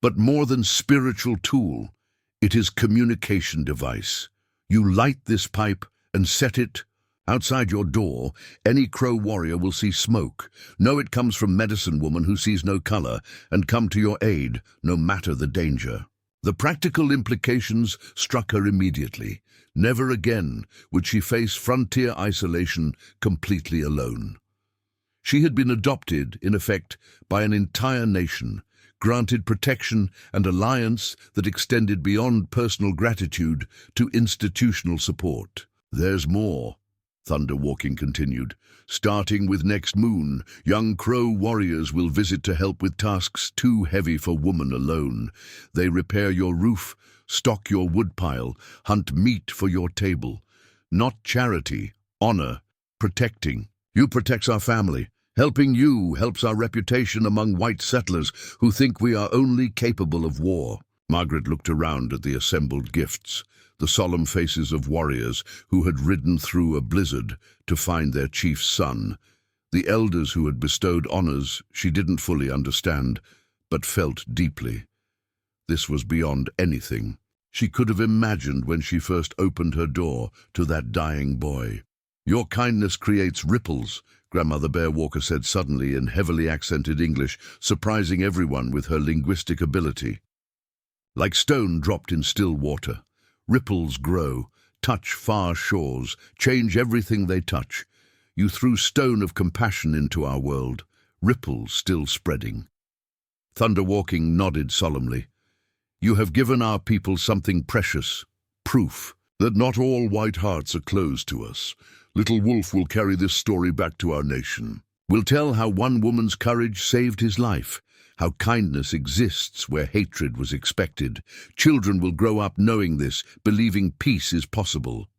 But more than spiritual tool, it is communication device. You light this pipe and set it outside your door. Any Crow warrior will see smoke, know it comes from Medicine Woman Who Sees No Color, and come to your aid, no matter the danger." The practical implications struck her immediately. Never again would she face frontier isolation completely alone. She had been adopted, in effect, by an entire nation, granted protection and alliance that extended beyond personal gratitude to institutional support. "There's more," Thunderwalking continued. "Starting with next moon, young Crow warriors will visit to help with tasks too heavy for woman alone. They repair your roof, stock your woodpile, hunt meat for your table. Not charity, honor, protecting. You protects our family, Helping you helps our reputation among white settlers who think we are only capable of war." Margaret looked around at the assembled gifts, the solemn faces of warriors who had ridden through a blizzard to find their chief's son. The elders who had bestowed honors she didn't fully understand, but felt deeply. This was beyond anything she could have imagined when she first opened her door to that dying boy. "Your kindness creates ripples," Grandmother Bear Walker said suddenly in heavily accented English, surprising everyone with her linguistic ability. "Like stone dropped in still water, ripples grow, touch far shores, change everything they touch. You threw stone of compassion into our world, ripples still spreading." Thunderwalking nodded solemnly. "You have given our people something precious, proof that not all white hearts are closed to us. Little Wolf will carry this story back to our nation. We'll tell how one woman's courage saved his life, how kindness exists where hatred was expected. Children will grow up knowing this, believing peace is possible."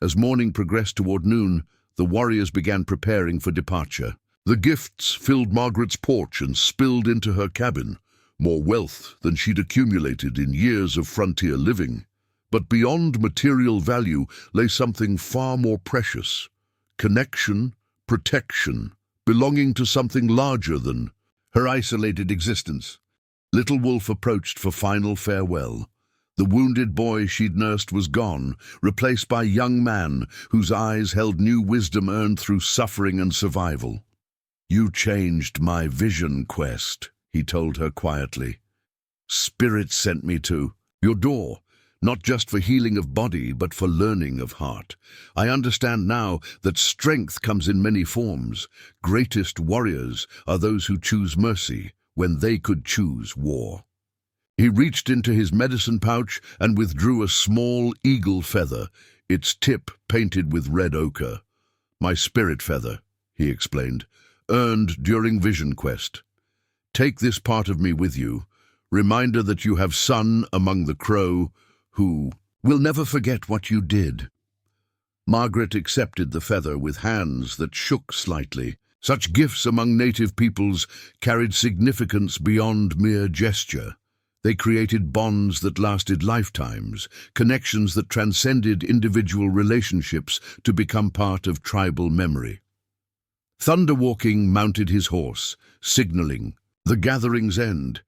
As morning progressed toward noon, the warriors began preparing for departure. The gifts filled Margaret's porch and spilled into her cabin, more wealth than she'd accumulated in years of frontier living. But beyond material value lay something far more precious: connection, protection, belonging to something larger than her isolated existence. Little Wolf approached for final farewell. The wounded boy she'd nursed was gone, replaced by a young man whose eyes held new wisdom earned through suffering and survival. "You changed my vision, Quest," he told her quietly. "Spirit sent me to your door, not just for healing of body, but for learning of heart. I understand now that strength comes in many forms. Greatest warriors are those who choose mercy when they could choose war." He reached into his medicine pouch and withdrew a small eagle feather, its tip painted with red ochre. "My spirit feather," he explained, "earned during Vision Quest. Take this part of me with you, reminder that you have son among the Crow who will never forget what you did." Margaret accepted the feather with hands that shook slightly. Such gifts among native peoples carried significance beyond mere gesture. They created bonds that lasted lifetimes, connections that transcended individual relationships to become part of tribal memory. Thunderwalking mounted his horse, signaling the gathering's end.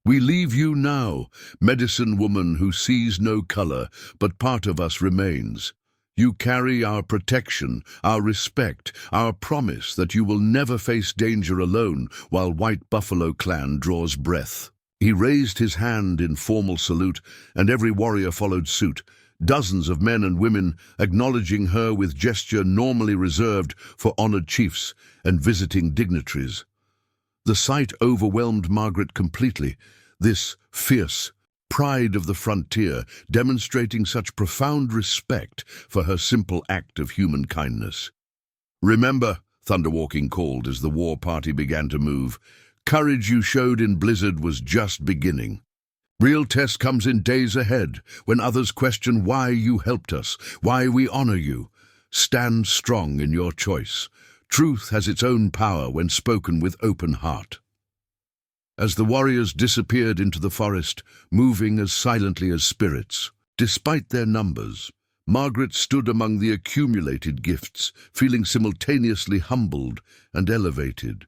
"We leave you now, medicine woman who sees no color, but part of us remains. You carry our protection, our respect, our promise that you will never face danger alone while White Buffalo Clan draws breath." He raised his hand in formal salute, and every warrior followed suit, dozens of men and women acknowledging her with gesture normally reserved for honored chiefs and visiting dignitaries. The sight overwhelmed Margaret completely, this fierce pride of the frontier demonstrating such profound respect for her simple act of human kindness. "Remember," Thunderwalking called as the war party began to move, "courage you showed in Blizzard was just beginning. Real test comes in days ahead, when others question why you helped us, why we honor you. Stand strong in your choice. Truth has its own power when spoken with open heart." As the warriors disappeared into the forest, moving as silently as spirits, despite their numbers, Margaret stood among the accumulated gifts, feeling simultaneously humbled and elevated.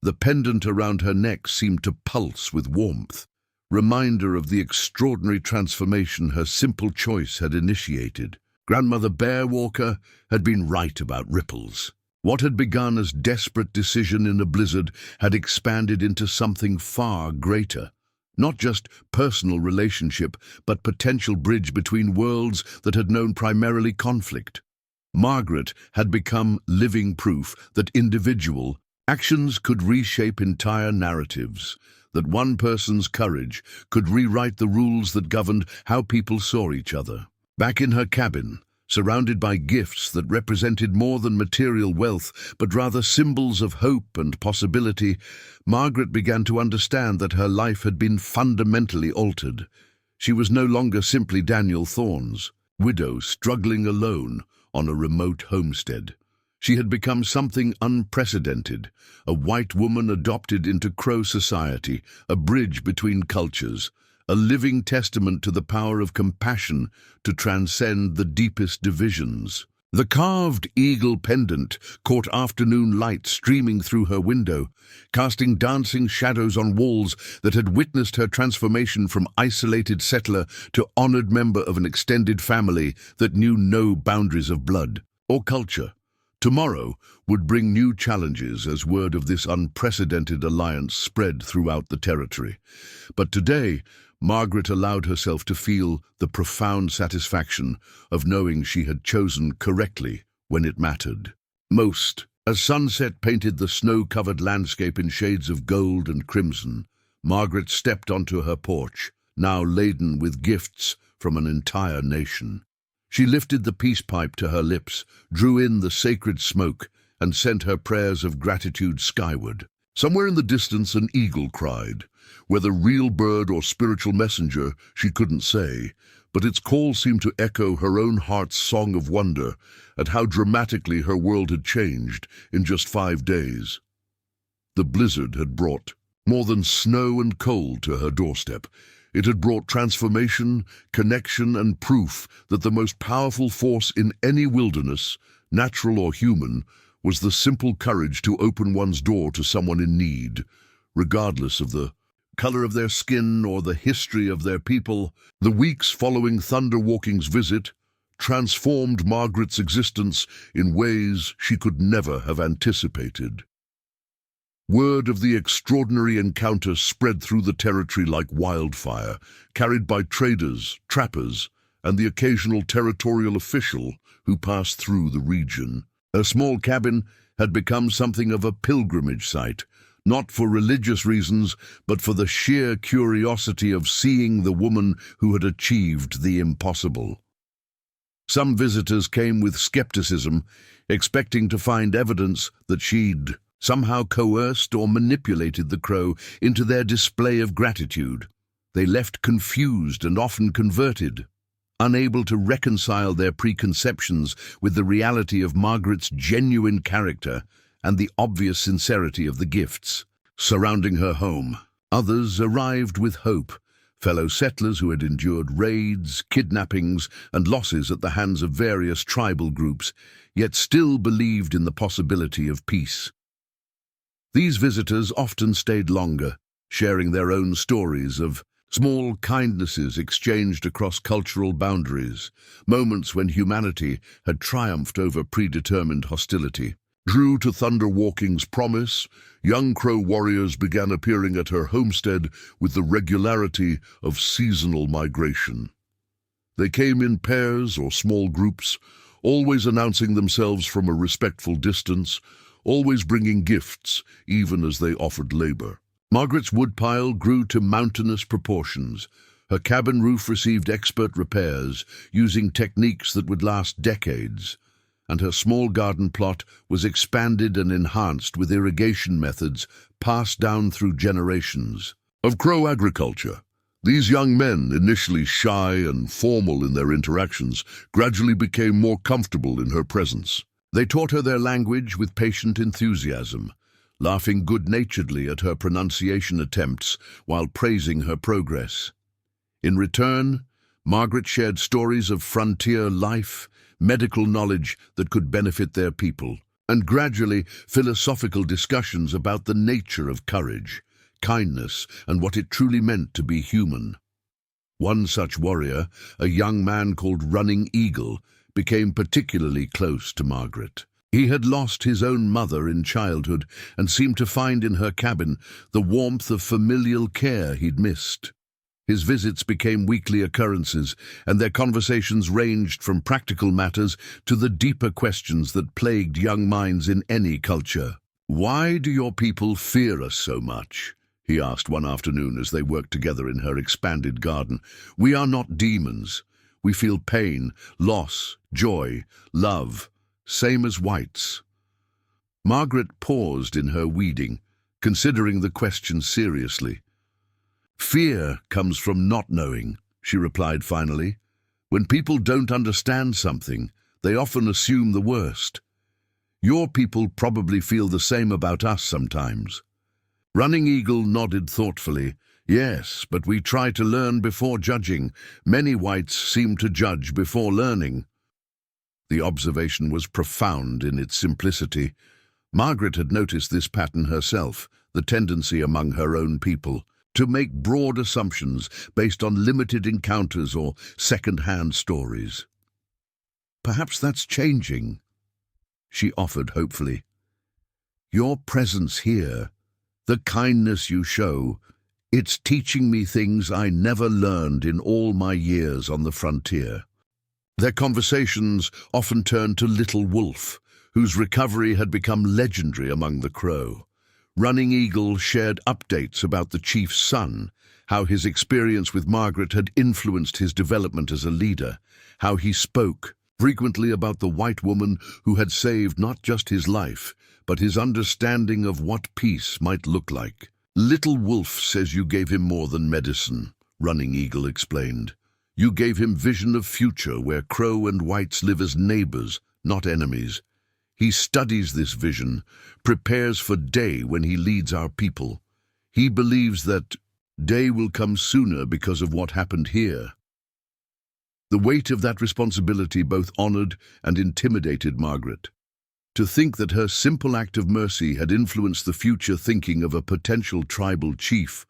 The pendant around her neck seemed to pulse with warmth, reminder of the extraordinary transformation her simple choice had initiated. Grandmother Bear Walker had been right about ripples. What had begun as desperate decision in a blizzard had expanded into something far greater. Not just personal relationship, but potential bridge between worlds that had known primarily conflict. Margaret had become living proof that individual actions could reshape entire narratives, that one person's courage could rewrite the rules that governed how people saw each other. Back in her cabin, surrounded by gifts that represented more than material wealth, but rather symbols of hope and possibility, Margaret began to understand that her life had been fundamentally altered. She was no longer simply Daniel Thorne's widow struggling alone on a remote homestead. She had become something unprecedented, a white woman adopted into Crow society, a bridge between cultures, a living testament to the power of compassion to transcend the deepest divisions. The carved eagle pendant caught afternoon light streaming through her window, casting dancing shadows on walls that had witnessed her transformation from isolated settler to honored member of an extended family that knew no boundaries of blood or culture. Tomorrow would bring new challenges as word of this unprecedented alliance spread throughout the territory. But today, Margaret allowed herself to feel the profound satisfaction of knowing she had chosen correctly when it mattered most. As sunset painted the snow-covered landscape in shades of gold and crimson, Margaret stepped onto her porch, now laden with gifts from an entire nation. She lifted the peace pipe to her lips, drew in the sacred smoke, and sent her prayers of gratitude skyward. Somewhere in the distance an eagle cried. Whether real bird or spiritual messenger, she couldn't say, but its call seemed to echo her own heart's song of wonder at how dramatically her world had changed in just 5 days. The blizzard had brought more than snow and cold to her doorstep. It had brought transformation, connection, and proof that the most powerful force in any wilderness, natural or human, was the simple courage to open one's door to someone in need, regardless of the color of their skin or the history of their people. The weeks following Thunderwalking's visit transformed Margaret's existence in ways she could never have anticipated. Word of the extraordinary encounter spread through the territory like wildfire, carried by traders, trappers, and the occasional territorial official who passed through the region. Her small cabin had become something of a pilgrimage site, not for religious reasons, but for the sheer curiosity of seeing the woman who had achieved the impossible. Some visitors came with skepticism, expecting to find evidence that she'd somehow coerced or manipulated the crow into their display of gratitude. They left confused and often converted, unable to reconcile their preconceptions with the reality of Margaret's genuine character and the obvious sincerity of the gifts surrounding her home. Others arrived with hope, fellow settlers who had endured raids, kidnappings, and losses at the hands of various tribal groups, yet still believed in the possibility of peace. These visitors often stayed longer, sharing their own stories of small kindnesses exchanged across cultural boundaries, moments when humanity had triumphed over predetermined hostility. True to Thunderwalking's promise, young Crow warriors began appearing at her homestead with the regularity of seasonal migration. They came in pairs or small groups, always announcing themselves from a respectful distance, always bringing gifts, even as they offered labor. Margaret's woodpile grew to mountainous proportions. Her cabin roof received expert repairs, using techniques that would last decades, and her small garden plot was expanded and enhanced with irrigation methods passed down through generations. Of Crow agriculture, these young men, initially shy and formal in their interactions, gradually became more comfortable in her presence. They taught her their language with patient enthusiasm, laughing good-naturedly at her pronunciation attempts while praising her progress. In return, Margaret shared stories of frontier life, medical knowledge that could benefit their people, and gradually philosophical discussions about the nature of courage, kindness, and what it truly meant to be human. One such warrior, a young man called Running Eagle, became particularly close to Margaret. He had lost his own mother in childhood and seemed to find in her cabin the warmth of familial care he'd missed. His visits became weekly occurrences, and their conversations ranged from practical matters to the deeper questions that plagued young minds in any culture. "Why do your people fear us so much?" he asked one afternoon as they worked together in her expanded garden. "We are not demons. We feel pain, loss, joy, love, same as whites." Margaret paused in her weeding, considering the question seriously. "Fear comes from not knowing," she replied finally. "When people don't understand something, they often assume the worst. Your people probably feel the same about us sometimes." Running Eagle nodded thoughtfully. "Yes, but we try to learn before judging. Many whites seem to judge before learning." The observation was profound in its simplicity. Margaret had noticed this pattern herself, the tendency among her own people to make broad assumptions based on limited encounters or second-hand stories. "Perhaps that's changing," she offered hopefully. "Your presence here, the kindness you show, it's teaching me things I never learned in all my years on the frontier." Their conversations often turned to Little Wolf, whose recovery had become legendary among the Crow. Running Eagle shared updates about the chief's son, how his experience with Margaret had influenced his development as a leader, how he spoke frequently about the white woman who had saved not just his life, but his understanding of what peace might look like. "Little Wolf says you gave him more than medicine," Running Eagle explained. "You gave him vision of future where Crow and whites live as neighbors, not enemies. He studies this vision, prepares for day when he leads our people. He believes that day will come sooner because of what happened here." The weight of that responsibility both honored and intimidated Margaret. To think that her simple act of mercy had influenced the future thinking of a potential tribal chief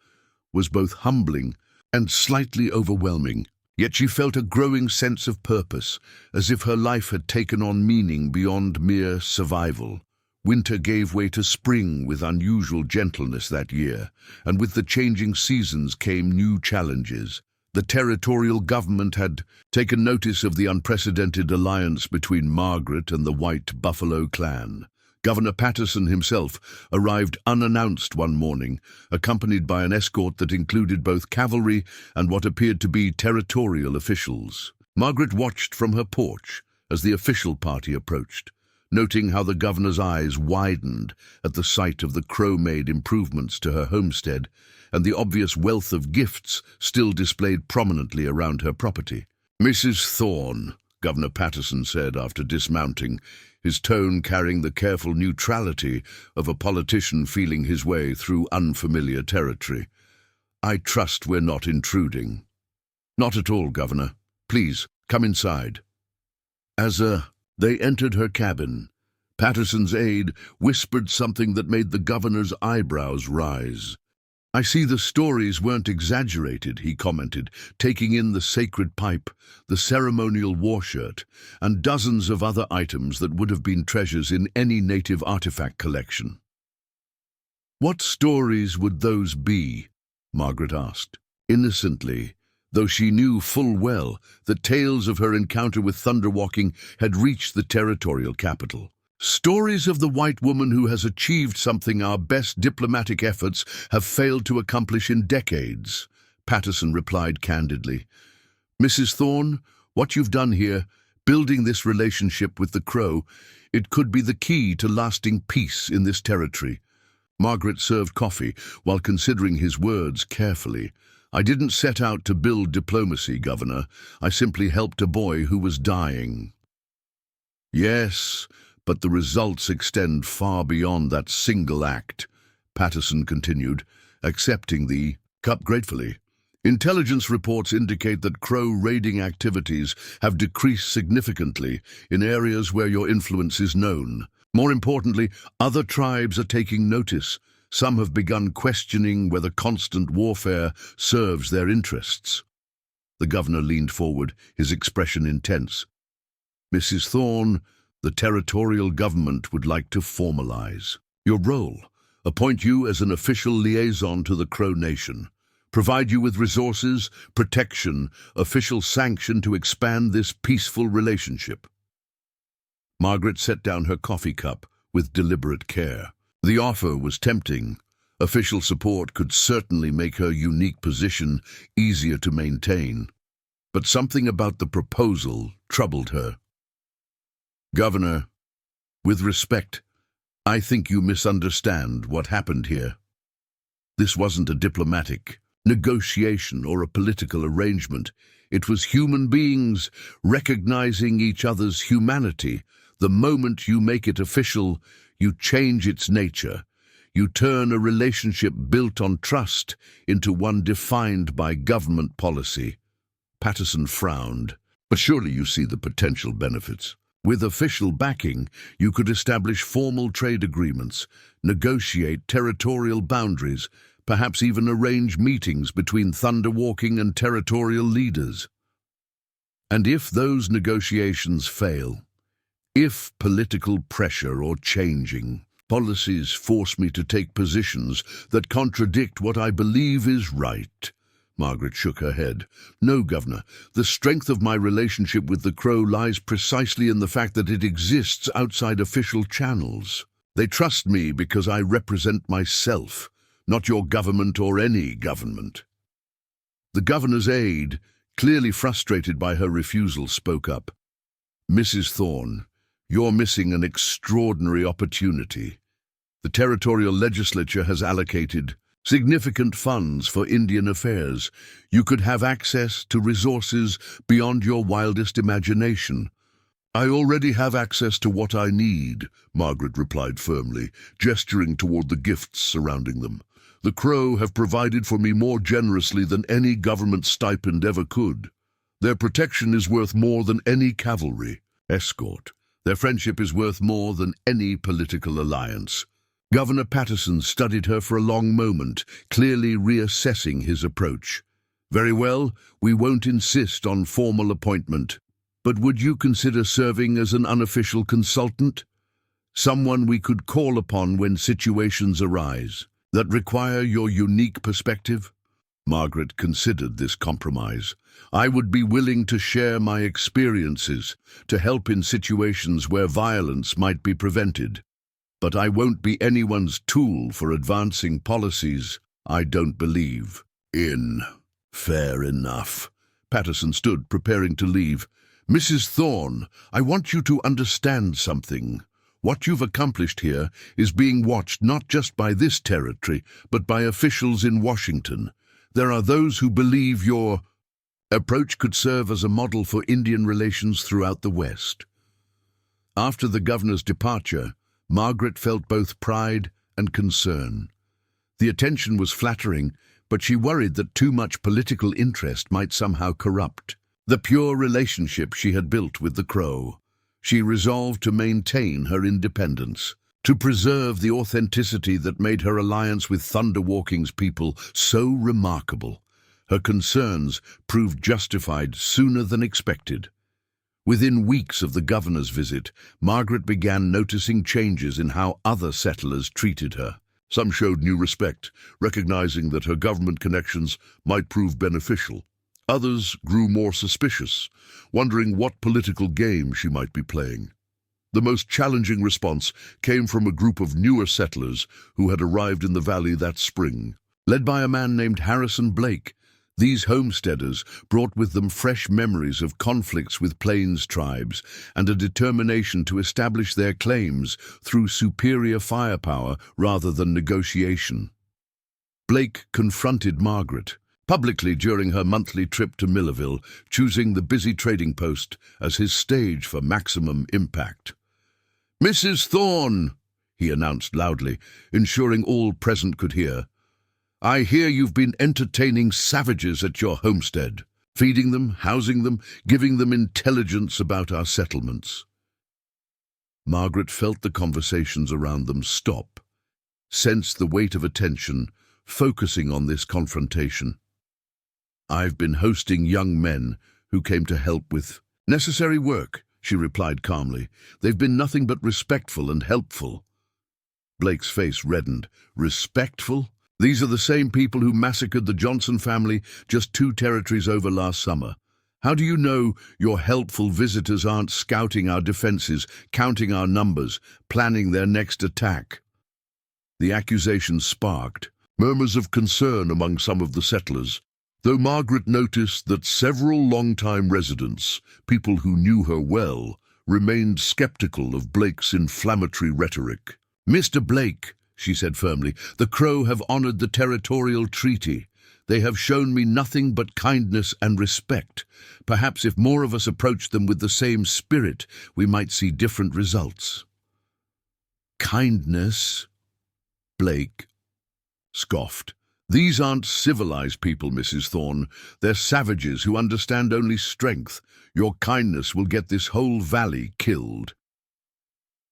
was both humbling and slightly overwhelming. Yet she felt a growing sense of purpose, as if her life had taken on meaning beyond mere survival. Winter gave way to spring with unusual gentleness that year, and with the changing seasons came new challenges. The territorial government had taken notice of the unprecedented alliance between Margaret and the White Buffalo clan. Governor Patterson himself arrived unannounced one morning, accompanied by an escort that included both cavalry and what appeared to be territorial officials. Margaret watched from her porch as the official party approached, noting how the governor's eyes widened at the sight of the Crow-made improvements to her homestead and the obvious wealth of gifts still displayed prominently around her property. "Mrs. Thorne," Governor Patterson said after dismounting, his tone carrying the careful neutrality of a politician feeling his way through unfamiliar territory. "I trust we're not intruding." "Not at all, Governor. Please, come inside." As they entered her cabin, Patterson's aide whispered something that made the governor's eyebrows rise. "I see the stories weren't exaggerated," he commented, taking in the sacred pipe, the ceremonial war shirt, and dozens of other items that would have been treasures in any native artifact collection. "What stories would those be?" Margaret asked, innocently, though she knew full well that tales of her encounter with Thunderwalking had reached the territorial capital. "Stories of the white woman who has achieved something our best diplomatic efforts have failed to accomplish in decades," Patterson replied candidly. "Mrs. Thorne, what you've done here, building this relationship with the Crow, it could be the key to lasting peace in this territory." Margaret served coffee while considering his words carefully. "I didn't set out to build diplomacy, Governor. I simply helped a boy who was dying." "Yes, but the results extend far beyond that single act," Patterson continued, accepting the cup gratefully. "Intelligence reports indicate that Crow raiding activities have decreased significantly in areas where your influence is known. More importantly, other tribes are taking notice. Some have begun questioning whether constant warfare serves their interests." The governor leaned forward, his expression intense. "Mrs. Thorne, the territorial government would like to formalize your role, appoint you as an official liaison to the Crow Nation, provide you with resources, protection, official sanction to expand this peaceful relationship." Margaret set down her coffee cup with deliberate care. The offer was tempting. Official support could certainly make her unique position easier to maintain. But something about the proposal troubled her. "Governor, with respect, I think you misunderstand what happened here. This wasn't a diplomatic negotiation or a political arrangement. It was human beings recognizing each other's humanity, The moment you make it official, you change its nature. You turn a relationship built on trust into one defined by government policy. Patterson frowned. But surely you see the potential benefits. With official backing, you could establish formal trade agreements, negotiate territorial boundaries, perhaps even arrange meetings between thunderwalking and territorial leaders. And if those negotiations fail, if political pressure or changing policies force me to take positions that contradict what I believe is right. Margaret shook her head. No, Governor, the strength of my relationship with the Crow lies precisely in the fact that it exists outside official channels. They trust me because I represent myself, not your government or any government. The governor's aide, clearly frustrated by her refusal, spoke up. Mrs. Thorne, you're missing an extraordinary opportunity. The territorial legislature has allocated significant funds for Indian affairs. You could have access to resources beyond your wildest imagination. I already have access to what I need, Margaret replied firmly, gesturing toward the gifts surrounding them. The Crow have provided for me more generously than any government stipend ever could. Their protection is worth more than any cavalry escort. Their friendship is worth more than any political alliance. Governor Patterson studied her for a long moment, clearly reassessing his approach. Very well, we won't insist on formal appointment. But would you consider serving as an unofficial consultant? Someone we could call upon when situations arise that require your unique perspective? Margaret considered this compromise. I would be willing to share my experiences, to help in situations where violence might be prevented. But I won't be anyone's tool for advancing policies I don't believe in. Fair enough. Patterson stood, preparing to leave. Mrs. Thorne, I want you to understand something. What you've accomplished here is being watched not just by this territory, but by officials in Washington. There are those who believe your approach could serve as a model for Indian relations throughout the West. After the governor's departure, Margaret felt both pride and concern. The attention was flattering, but she worried that too much political interest might somehow corrupt the pure relationship she had built with the Crow. She resolved to maintain her independence, to preserve the authenticity that made her alliance with Thunderwalking's people so remarkable. Her concerns proved justified sooner than expected. Within weeks of the governor's visit, Margaret began noticing changes in how other settlers treated her. Some showed new respect, recognizing that her government connections might prove beneficial. Others grew more suspicious, wondering what political game she might be playing. The most challenging response came from a group of newer settlers who had arrived in the valley that spring. Led by a man named Harrison Blake, these homesteaders brought with them fresh memories of conflicts with Plains tribes and a determination to establish their claims through superior firepower rather than negotiation. Blake confronted Margaret publicly during her monthly trip to Millerville, choosing the busy trading post as his stage for maximum impact. "Mrs. Thorne," he announced loudly, ensuring all present could hear, "I hear you've been entertaining savages at your homestead, feeding them, housing them, giving them intelligence about our settlements." Margaret felt the conversations around them stop, sensed the weight of attention, focusing on this confrontation. "I've been hosting young men who came to help with necessary work," she replied calmly. "They've been nothing but respectful and helpful." Blake's face reddened. "Respectful? These are the same people who massacred the Johnson family just 2 territories over last summer. How do you know your helpful visitors aren't scouting our defenses, counting our numbers, planning their next attack?" The accusation sparked murmurs of concern among some of the settlers, though Margaret noticed that several long-time residents, people who knew her well, remained skeptical of Blake's inflammatory rhetoric. "Mr. Blake," she said firmly, "the Crow have honored the territorial treaty. They have shown me nothing but kindness and respect. Perhaps if more of us approached them with the same spirit, we might see different results." "Kindness?" Blake scoffed. "These aren't civilized people, Mrs. Thorne. They're savages who understand only strength. Your kindness will get this whole valley killed."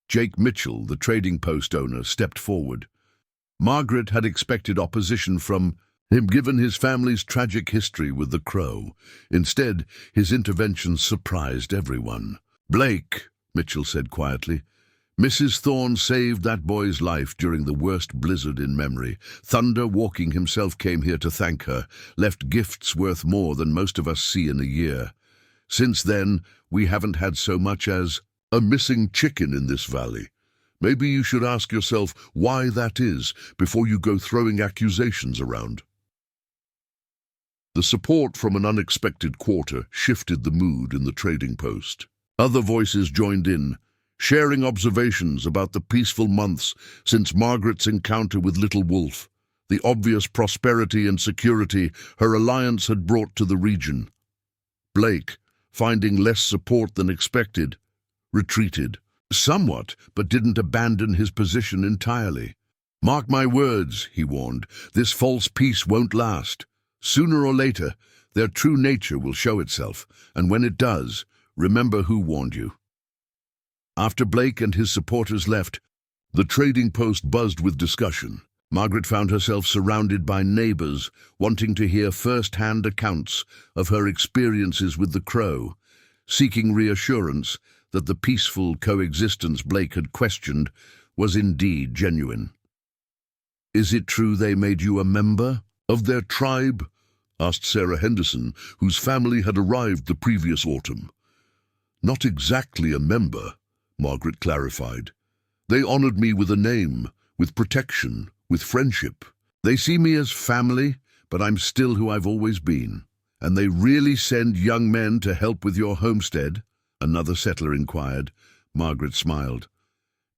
Jake Mitchell, the trading post owner, stepped forward. Margaret had expected opposition from him given his family's tragic history with the Crow. Instead, his intervention surprised everyone. "Blake," Mitchell said quietly, "Mrs. Thorne saved that boy's life during the worst blizzard in memory. Thunder Walking himself came here to thank her, left gifts worth more than most of us see in a year. Since then, we haven't had so much as a missing chicken in this valley. Maybe you should ask yourself why that is before you go throwing accusations around." The support from an unexpected quarter shifted the mood in the trading post. Other voices joined in, sharing observations about the peaceful months since Margaret's encounter with Little Wolf, the obvious prosperity and security her alliance had brought to the region. Blake, finding less support than expected, retreated. Somewhat, but didn't abandon his position entirely. "Mark my words," he warned, "this false peace won't last. Sooner or later, their true nature will show itself, and when it does, remember who warned you." After Blake and his supporters left, the trading post buzzed with discussion. Margaret found herself surrounded by neighbors wanting to hear first-hand accounts of her experiences with the Crow, seeking reassurance that the peaceful coexistence Blake had questioned was indeed genuine. "Is it true they made you a member of their tribe?" asked Sarah Henderson, whose family had arrived the previous autumn. "Not exactly a member," Margaret clarified. "They honored me with a name, with protection, with friendship. They see me as family, but I'm still who I've always been." "And they really send young men to help with your homestead?" another settler inquired. Margaret smiled.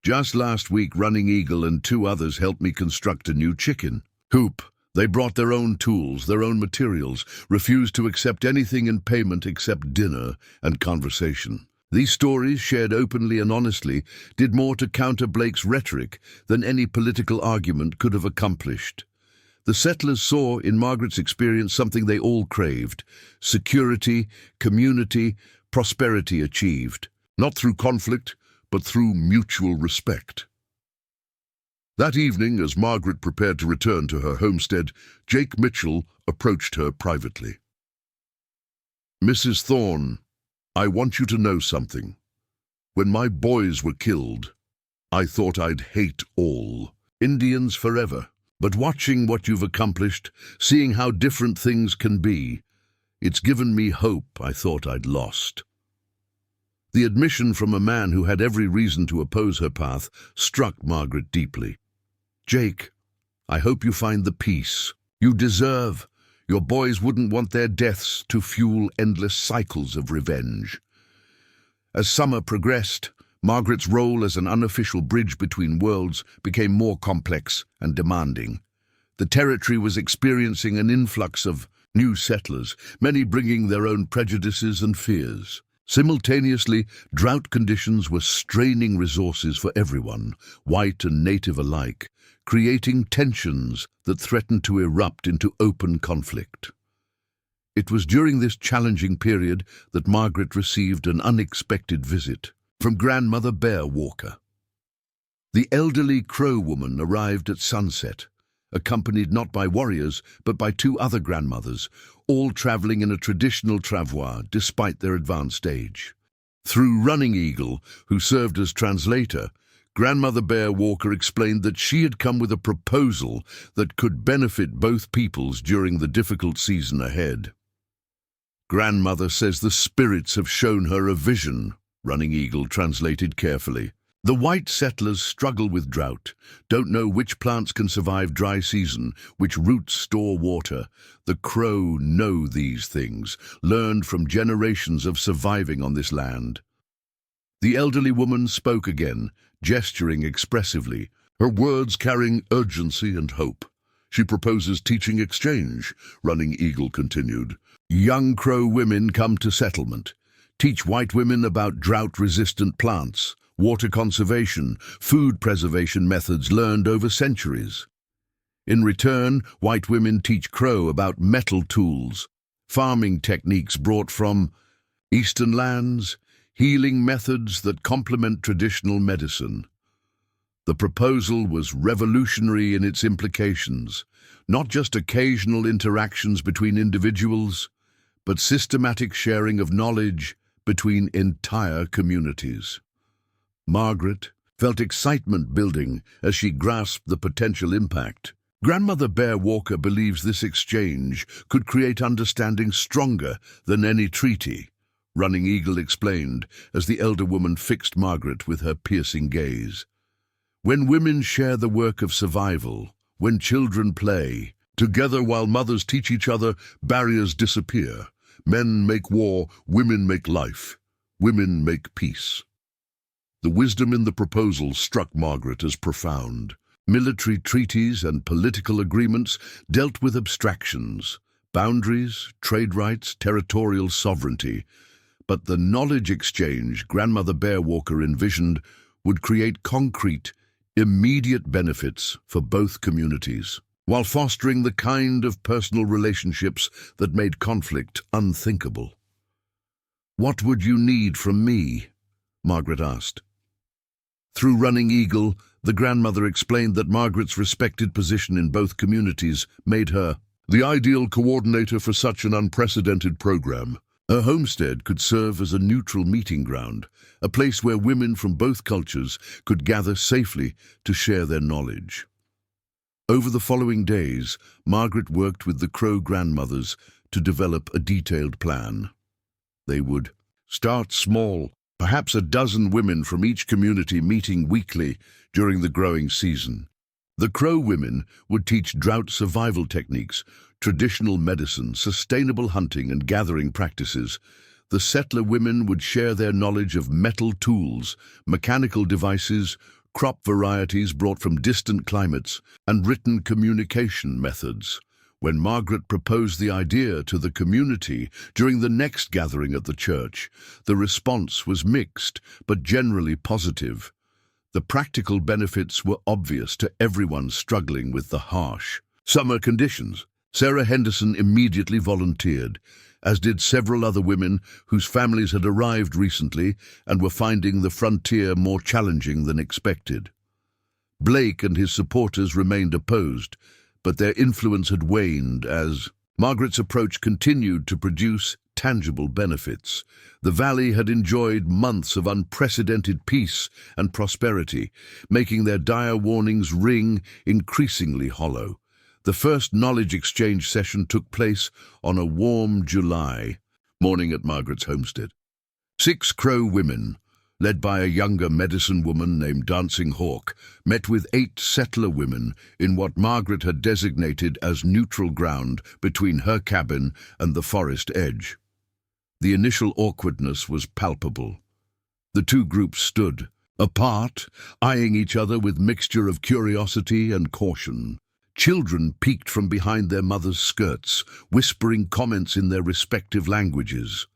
"Just last week, Running Eagle and 2 others helped me construct a new chicken coop. They brought their own tools, their own materials, refused to accept anything in payment except dinner and conversation." These stories, shared openly and honestly, did more to counter Blake's rhetoric than any political argument could have accomplished. The settlers saw in Margaret's experience something they all craved: security, community, prosperity achieved, not through conflict, but through mutual respect. That evening, as Margaret prepared to return to her homestead, Jake Mitchell approached her privately. "Mrs. Thorne, I want you to know something. When my boys were killed, I thought I'd hate all Indians forever. But watching what you've accomplished, seeing how different things can be, it's given me hope I thought I'd lost." The admission from a man who had every reason to oppose her path struck Margaret deeply. "Jake, I hope you find the peace you deserve. Your boys wouldn't want their deaths to fuel endless cycles of revenge." As summer progressed, Margaret's role as an unofficial bridge between worlds became more complex and demanding. The territory was experiencing an influx of new settlers, many bringing their own prejudices and fears. Simultaneously, drought conditions were straining resources for everyone, white and native alike, creating tensions that threatened to erupt into open conflict. It was during this challenging period that Margaret received an unexpected visit from Grandmother Bear Walker. The elderly Crow woman arrived at sunset, accompanied not by warriors but by 2 other grandmothers, all traveling in a traditional travois despite their advanced age. Through Running Eagle, who served as translator, Grandmother Bear Walker explained that she had come with a proposal that could benefit both peoples during the difficult season ahead. "Grandmother says the spirits have shown her a vision," Running Eagle translated carefully. "The white settlers struggle with drought, don't know which plants can survive dry season, which roots store water. The Crow know these things, learned from generations of surviving on this land." The elderly woman spoke again, gesturing expressively, her words carrying urgency and hope. She proposes teaching exchange, Running Eagle continued. Young Crow women come to settlement. Teach white women about drought-resistant plants, water conservation, food preservation methods learned over centuries. In return, white women teach Crow about metal tools, farming techniques brought from eastern lands, healing methods that complement traditional medicine. The proposal was revolutionary in its implications, not just occasional interactions between individuals, but systematic sharing of knowledge between entire communities. Margaret felt excitement building as she grasped the potential impact. Grandmother Bear Walker believes this exchange could create understanding stronger than any treaty, Running Eagle explained as the elder woman fixed Margaret with her piercing gaze. When women share the work of survival, when children play, together while mothers teach each other, barriers disappear. Men make war, women make life. Women make peace. The wisdom in the proposal struck Margaret as profound. Military treaties and political agreements dealt with abstractions, boundaries, trade rights, territorial sovereignty. But the knowledge exchange Grandmother Bear Walker envisioned would create concrete, immediate benefits for both communities, while fostering the kind of personal relationships that made conflict unthinkable. "What would you need from me?" Margaret asked. Through Running Eagle, the grandmother explained that Margaret's respected position in both communities made her the ideal coordinator for such an unprecedented program. Her homestead could serve as a neutral meeting ground, a place where women from both cultures could gather safely to share their knowledge. Over the following days, Margaret worked with the Crow grandmothers to develop a detailed plan. They would start small, perhaps a dozen women from each community meeting weekly during the growing season. The Crow women would teach drought survival techniques, traditional medicine, sustainable hunting and gathering practices. The settler women would share their knowledge of metal tools, mechanical devices, crop varieties brought from distant climates, and written communication methods. When Margaret proposed the idea to the community during the next gathering at the church, the response was mixed but generally positive. The practical benefits were obvious to everyone struggling with the harsh summer conditions. Sarah Henderson immediately volunteered, as did several other women whose families had arrived recently and were finding the frontier more challenging than expected. Blake and his supporters remained opposed, but their influence had waned as Margaret's approach continued to produce tangible benefits. The valley had enjoyed months of unprecedented peace and prosperity, making their dire warnings ring increasingly hollow. The first knowledge exchange session took place on a warm July morning at Margaret's homestead. 6 Crow women, led by a younger medicine woman named Dancing Hawk, met with 8 settler women in what Margaret had designated as neutral ground between her cabin and the forest edge. The initial awkwardness was palpable. The two groups stood apart, eyeing each other with mixture of curiosity and caution. Children peeked from behind their mothers' skirts, whispering comments in their respective languages.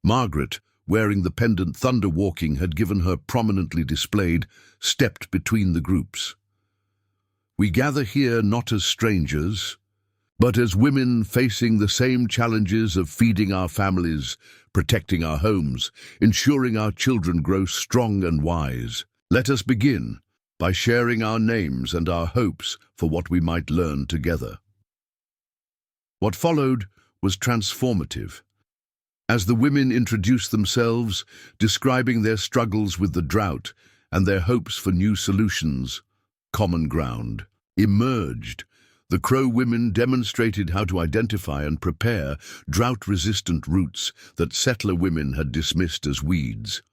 Margaret, wearing the pendant Thunder Walking had given her prominently displayed, stepped between the groups. "We gather here not as strangers, but as women facing the same challenges of feeding our families, protecting our homes, ensuring our children grow strong and wise. Let us begin by sharing our names and our hopes for what we might learn together." What followed was transformative. As the women introduced themselves, describing their struggles with the drought and their hopes for new solutions, common ground emerged. The Crow women demonstrated how to identify and prepare drought-resistant roots that settler women had dismissed as weeds.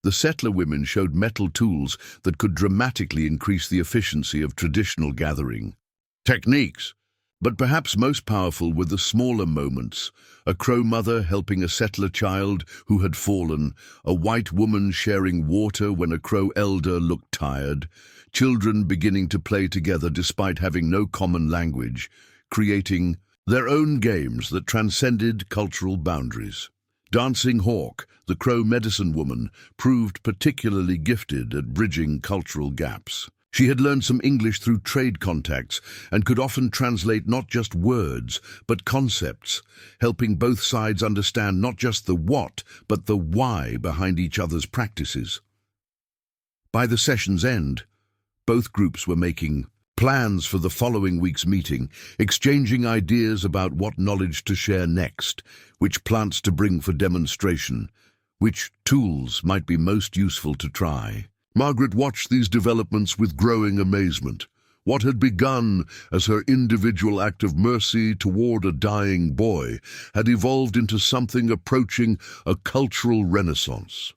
The settler women showed metal tools that could dramatically increase the efficiency of traditional gathering techniques. But perhaps most powerful were the smaller moments: a Crow mother helping a settler child who had fallen, a white woman sharing water when a Crow elder looked tired, children beginning to play together despite having no common language, creating their own games that transcended cultural boundaries. Dancing Hawk, the Crow medicine woman, proved particularly gifted at bridging cultural gaps. She had learned some English through trade contacts and could often translate not just words, but concepts, helping both sides understand not just the what, but the why behind each other's practices. By the session's end, both groups were making plans for the following week's meeting, exchanging ideas about what knowledge to share next, which plants to bring for demonstration, which tools might be most useful to try. Margaret watched these developments with growing amazement. What had begun as her individual act of mercy toward a dying boy had evolved into something approaching a cultural renaissance.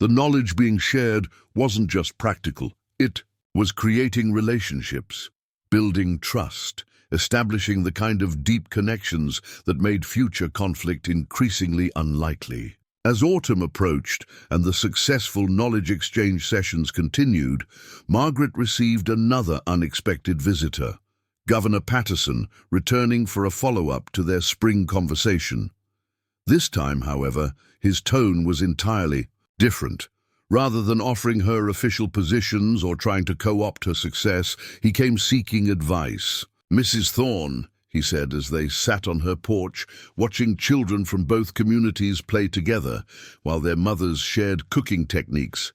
The knowledge being shared wasn't just practical, it was creating relationships, building trust, establishing the kind of deep connections that made future conflict increasingly unlikely. As autumn approached and the successful knowledge exchange sessions continued, Margaret received another unexpected visitor, Governor Patterson, returning for a follow-up to their spring conversation. This time, however, his tone was entirely different. Rather than offering her official positions or trying to co-opt her success, he came seeking advice. "Mrs. Thorne," he said as they sat on her porch, watching children from both communities play together while their mothers shared cooking techniques.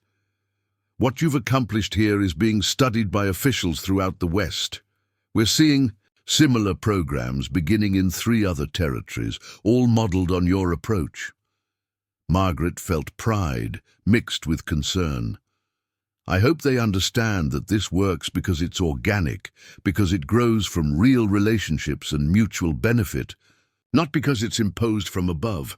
"What you've accomplished here is being studied by officials throughout the West. We're seeing similar programs beginning in 3 other territories, all modeled on your approach." Margaret felt pride, mixed with concern. "I hope they understand that this works because it's organic, because it grows from real relationships and mutual benefit, not because it's imposed from above."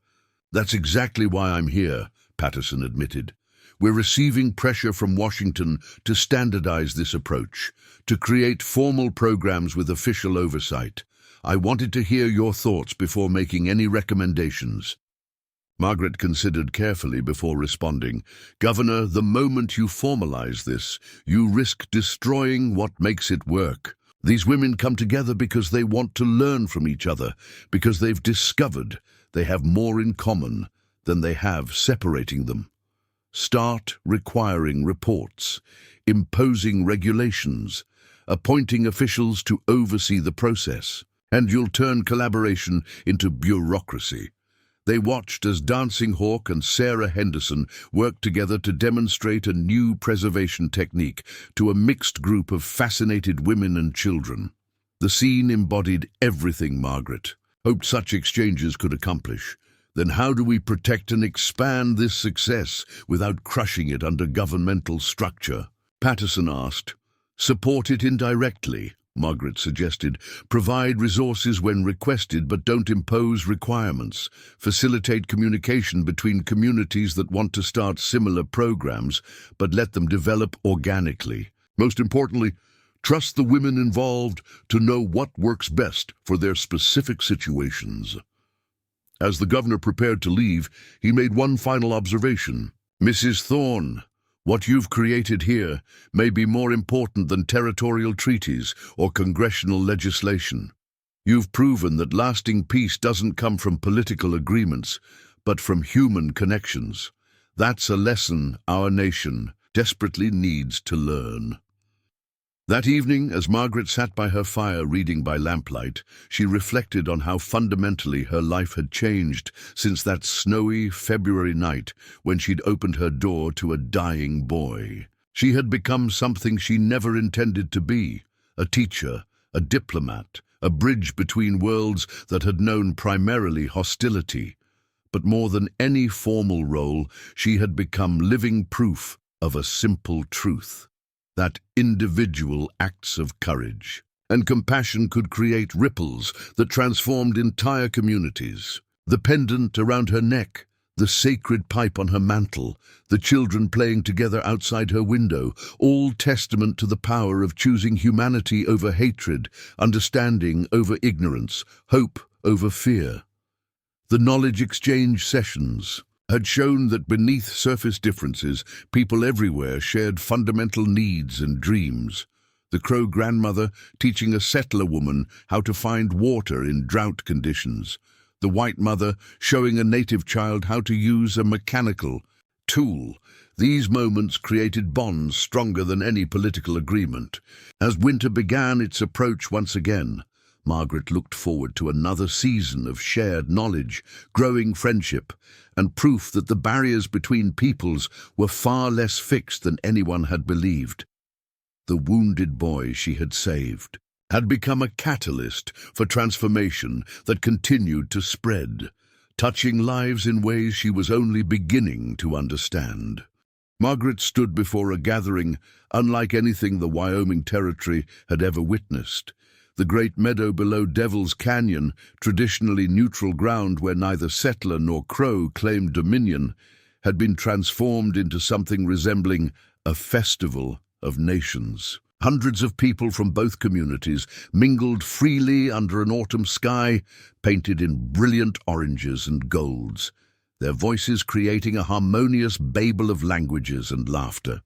"That's exactly why I'm here," Patterson admitted. "We're receiving pressure from Washington to standardize this approach, to create formal programs with official oversight. I wanted to hear your thoughts before making any recommendations." Margaret considered carefully before responding. "Governor, the moment you formalize this, you risk destroying what makes it work. These women come together because they want to learn from each other, because they've discovered they have more in common than they have separating them. Start requiring reports, imposing regulations, appointing officials to oversee the process, and you'll turn collaboration into bureaucracy." They watched as Dancing Hawk and Sarah Henderson worked together to demonstrate a new preservation technique to a mixed group of fascinated women and children. The scene embodied everything Margaret hoped such exchanges could accomplish. Then how do we protect and expand this success without crushing it under governmental structure? Patterson asked. "Support it indirectly," Margaret suggested. "Provide resources when requested, but don't impose requirements. Facilitate communication between communities that want to start similar programs, but let them develop organically. Most importantly, trust the women involved to know what works best for their specific situations." As the governor prepared to leave, he made one final observation. "Mrs. Thorne, what you've created here may be more important than territorial treaties or congressional legislation. You've proven that lasting peace doesn't come from political agreements, but from human connections. That's a lesson our nation desperately needs to learn." That evening, as Margaret sat by her fire reading by lamplight, she reflected on how fundamentally her life had changed since that snowy February night when she'd opened her door to a dying boy. She had become something she never intended to be: a teacher, a diplomat, a bridge between worlds that had known primarily hostility. But more than any formal role, she had become living proof of a simple truth: that individual acts of courage and compassion could create ripples that transformed entire communities. The pendant around her neck, The sacred pipe on her mantel, the children playing together outside her window, all testament to the power of choosing humanity over hatred, understanding over ignorance, hope over fear. The knowledge exchange sessions had shown that beneath surface differences, people everywhere shared fundamental needs and dreams. The Crow grandmother teaching a settler woman how to find water in drought conditions. The white mother showing a native child how to use a mechanical tool. These moments created bonds stronger than any political agreement. As winter began its approach once again, Margaret looked forward to another season of shared knowledge, growing friendship, and proof that the barriers between peoples were far less fixed than anyone had believed. The wounded boy she had saved had become a catalyst for transformation that continued to spread, touching lives in ways she was only beginning to understand. Margaret stood before a gathering unlike anything the Wyoming Territory had ever witnessed. The great meadow below Devil's Canyon, traditionally neutral ground where neither settler nor Crow claimed dominion, had been transformed into something resembling a festival of nations. Hundreds of people from both communities mingled freely under an autumn sky painted in brilliant oranges and golds, their voices creating a harmonious babel of languages and laughter.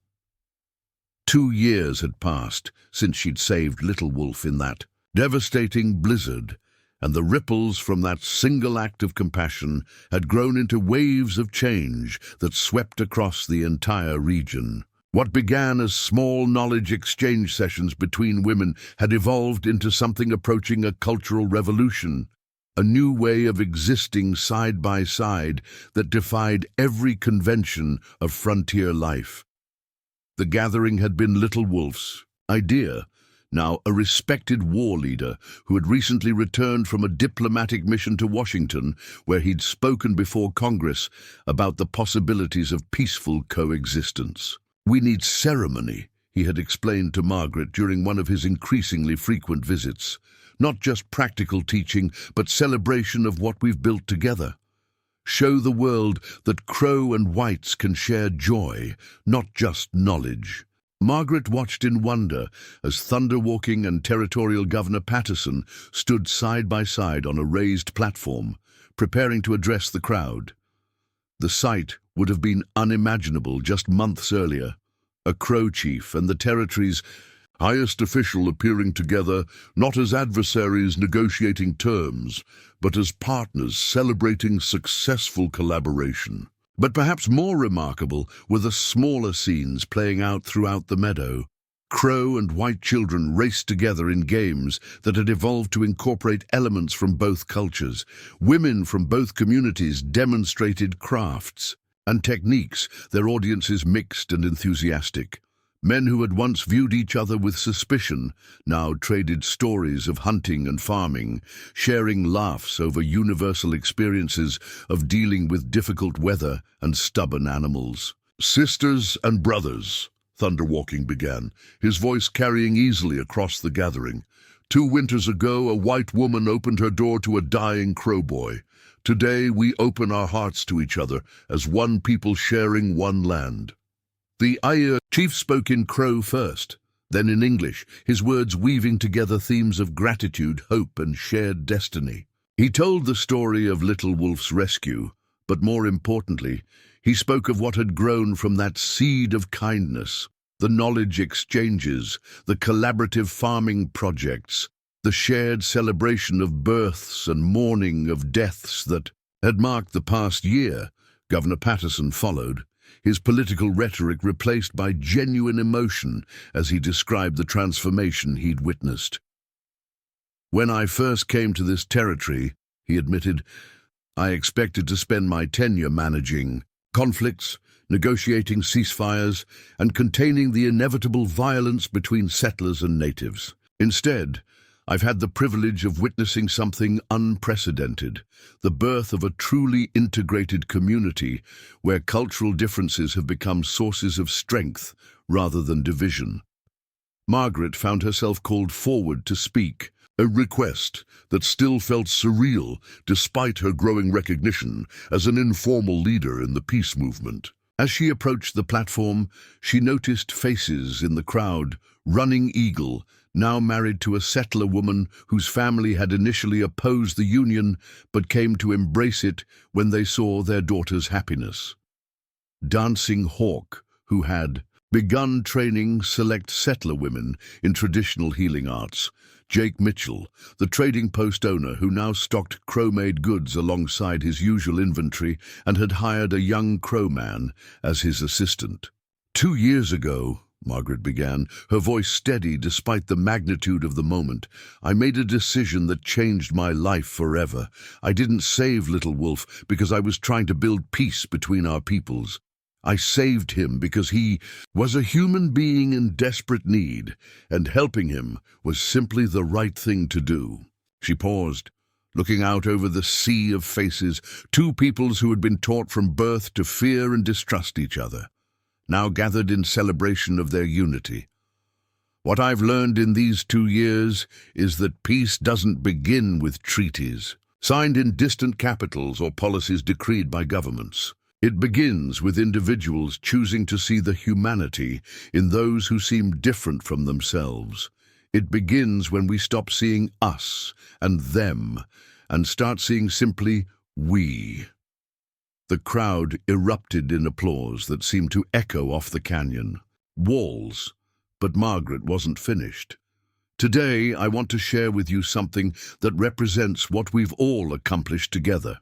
2 years had passed since she'd saved Little Wolf in that devastating blizzard, and the ripples from that single act of compassion had grown into waves of change that swept across the entire region. What began as small knowledge exchange sessions between women had evolved into something approaching a cultural revolution, a new way of existing side by side that defied every convention of frontier life. The gathering had been Little Wolf's idea, now a respected war leader who had recently returned from a diplomatic mission to Washington, where he'd spoken before Congress about the possibilities of peaceful coexistence. "We need ceremony," he had explained to Margaret during one of his increasingly frequent visits. "Not just practical teaching, but celebration of what we've built together. Show the world that Crow and whites can share joy, not just knowledge." Margaret watched in wonder as Thunderwalking and Territorial Governor Patterson stood side by side on a raised platform, preparing to address the crowd. The sight would have been unimaginable just months earlier. A Crow chief and the territory's highest official appearing together, not as adversaries negotiating terms, but as partners celebrating successful collaboration. But perhaps more remarkable were the smaller scenes playing out throughout the meadow. Crow and white children raced together in games that had evolved to incorporate elements from both cultures. Women from both communities demonstrated crafts and techniques, their audiences mixed and enthusiastic. Men who had once viewed each other with suspicion now traded stories of hunting and farming, sharing laughs over universal experiences of dealing with difficult weather and stubborn animals. "Sisters and brothers," Thunderwalking began, his voice carrying easily across the gathering. "2 winters ago, a white woman opened her door to a dying Crow boy. Today, we open our hearts to each other as one people sharing one land." The chief spoke in Crow first, then in English, his words weaving together themes of gratitude, hope, and shared destiny. He told the story of Little Wolf's rescue, but more importantly, he spoke of what had grown from that seed of kindness, the knowledge exchanges, the collaborative farming projects, the shared celebration of births and mourning of deaths that had marked the past year. Governor Patterson followed, his political rhetoric replaced by genuine emotion as he described the transformation he'd witnessed. "When I first came to this territory," he admitted, "I expected to spend my tenure managing conflicts, negotiating ceasefires, and containing the inevitable violence between settlers and natives. Instead, I've had the privilege of witnessing something unprecedented, the birth of a truly integrated community where cultural differences have become sources of strength rather than division." Margaret found herself called forward to speak, a request that still felt surreal despite her growing recognition as an informal leader in the peace movement. As she approached the platform, she noticed faces in the crowd. Running Eagle, now married to a settler woman whose family had initially opposed the union but came to embrace it when they saw their daughter's happiness. Dancing Hawk, who had begun training select settler women in traditional healing arts. Jake Mitchell, the trading post owner who now stocked crow-made goods alongside his usual inventory and had hired a young crow man as his assistant. 2 years ago, Margaret began, her voice steady despite the magnitude of the moment, I made a decision that changed my life forever. I didn't save Little Wolf because I was trying to build peace between our peoples. I saved him because he was a human being in desperate need, and helping him was simply the right thing to do. She paused, looking out over the sea of faces, two peoples who had been taught from birth to fear and distrust each other, now gathered in celebration of their unity. What I've learned in these 2 years is that peace doesn't begin with treaties, signed in distant capitals or policies decreed by governments. It begins with individuals choosing to see the humanity in those who seem different from themselves. It begins when we stop seeing us and them and start seeing simply we. The crowd erupted in applause that seemed to echo off the canyon walls, but Margaret wasn't finished. Today, I want to share with you something that represents what we've all accomplished together.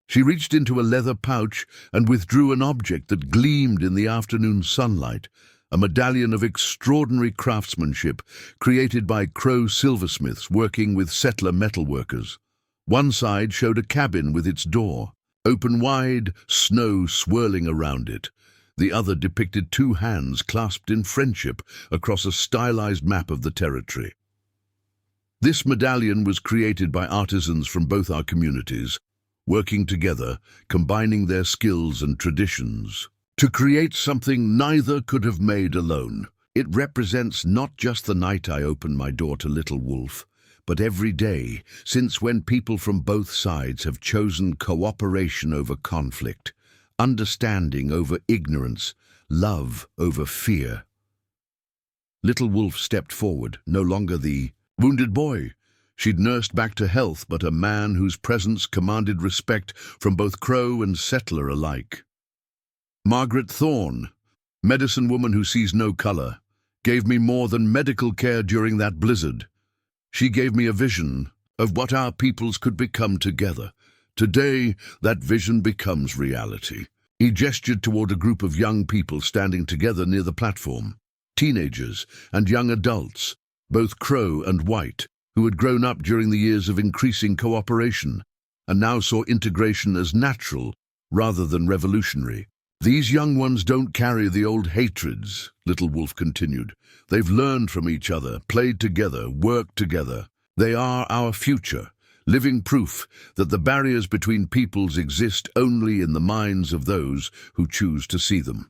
She reached into a leather pouch and withdrew an object that gleamed in the afternoon sunlight, a medallion of extraordinary craftsmanship created by Crow silversmiths working with settler metalworkers. One side showed a cabin with its door, open wide, snow swirling around it. The other depicted 2 hands clasped in friendship across a stylized map of the territory. This medallion was created by artisans from both our communities, working together, combining their skills and traditions to create something neither could have made alone. It represents not just the night I opened my door to Little Wolf, but every day since when people from both sides have chosen cooperation over conflict, understanding over ignorance, love over fear. Little Wolf stepped forward, no longer the wounded boy she'd nursed back to health, but a man whose presence commanded respect from both crow and settler alike. Margaret Thorne, medicine woman who sees no color, gave me more than medical care during that blizzard. She gave me a vision of what our peoples could become together. Today, that vision becomes reality. He gestured toward a group of young people standing together near the platform, teenagers and young adults, both crow and white, who had grown up during the years of increasing cooperation and now saw integration as natural rather than revolutionary. These young ones don't carry the old hatreds, Little Wolf continued. They've learned from each other, played together, worked together. They are our future, living proof that the barriers between peoples exist only in the minds of those who choose to see them.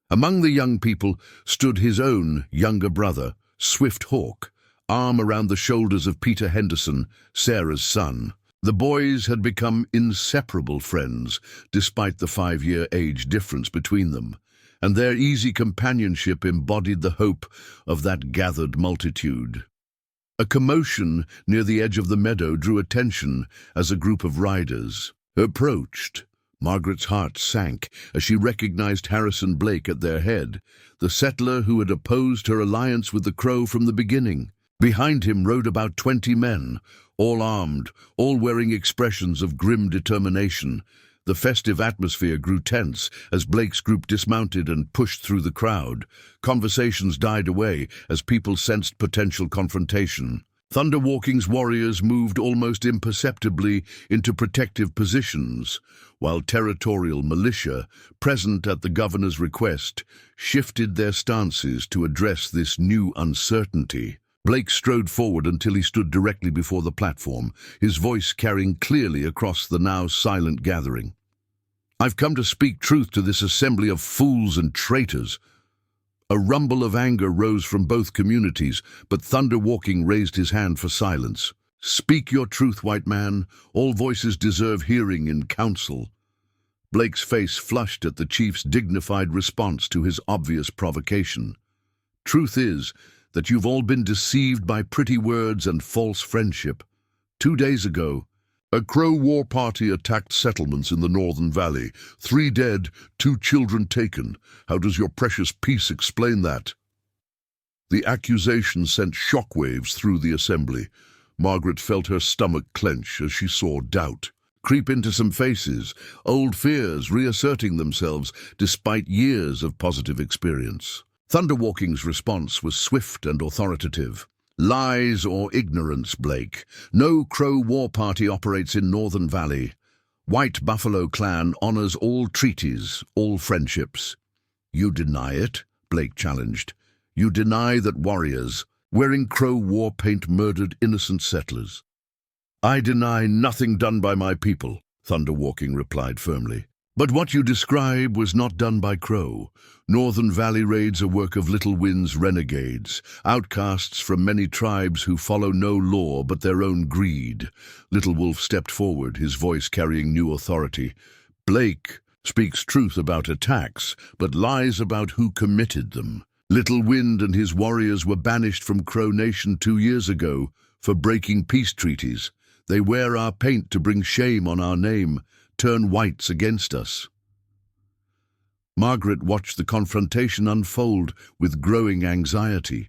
Among the young people stood his own younger brother, Swift Hawk, arm around the shoulders of Peter Henderson, Sarah's son. The boys had become inseparable friends, despite the 5-year age difference between them, and their easy companionship embodied the hope of that gathered multitude. A commotion near the edge of the meadow drew attention as a group of riders approached. Margaret's heart sank as she recognized Harrison Blake at their head, the settler who had opposed her alliance with the Crow from the beginning. Behind him rode about 20 men, all armed, all wearing expressions of grim determination. The festive atmosphere grew tense as Blake's group dismounted and pushed through the crowd. Conversations died away as people sensed potential confrontation. Thunderwalking's warriors moved almost imperceptibly into protective positions, while territorial militia, present at the governor's request, shifted their stances to address this new uncertainty. Blake strode forward until he stood directly before the platform, his voice carrying clearly across the now silent gathering. I've come to speak truth to this assembly of fools and traitors. A rumble of anger rose from both communities, but Thunderwalking raised his hand for silence. "Speak your truth, white man. All voices deserve hearing in council." Blake's face flushed at the chief's dignified response to his obvious provocation. "Truth is that you've all been deceived by pretty words and false friendship. 2 days ago, a Crow war party attacked settlements in the Northern Valley. 3 dead, 2 children taken. How does your precious peace explain that?" The accusation sent shockwaves through the assembly. Margaret felt her stomach clench as she saw doubt creep into some faces, old fears reasserting themselves despite years of positive experience. Thunderwalking's response was swift and authoritative. "Lies or ignorance, Blake. No Crow war party operates in Northern Valley. White Buffalo Clan honors all treaties, all friendships." "You deny it?" Blake challenged. "You deny that warriors wearing Crow war paint murdered innocent settlers?" "I deny nothing done by my people," Thunderwalking replied firmly. "But what you describe was not done by Crow. Northern Valley raids are work of Little Wind's renegades, outcasts from many tribes who follow no law but their own greed." Little Wolf stepped forward, his voice carrying new authority. "Blake speaks truth about attacks, but lies about who committed them. Little Wind and his warriors were banished from Crow Nation 2 years ago for breaking peace treaties. They wear our paint to bring shame on our name, turn whites against us." Margaret watched the confrontation unfold with growing anxiety.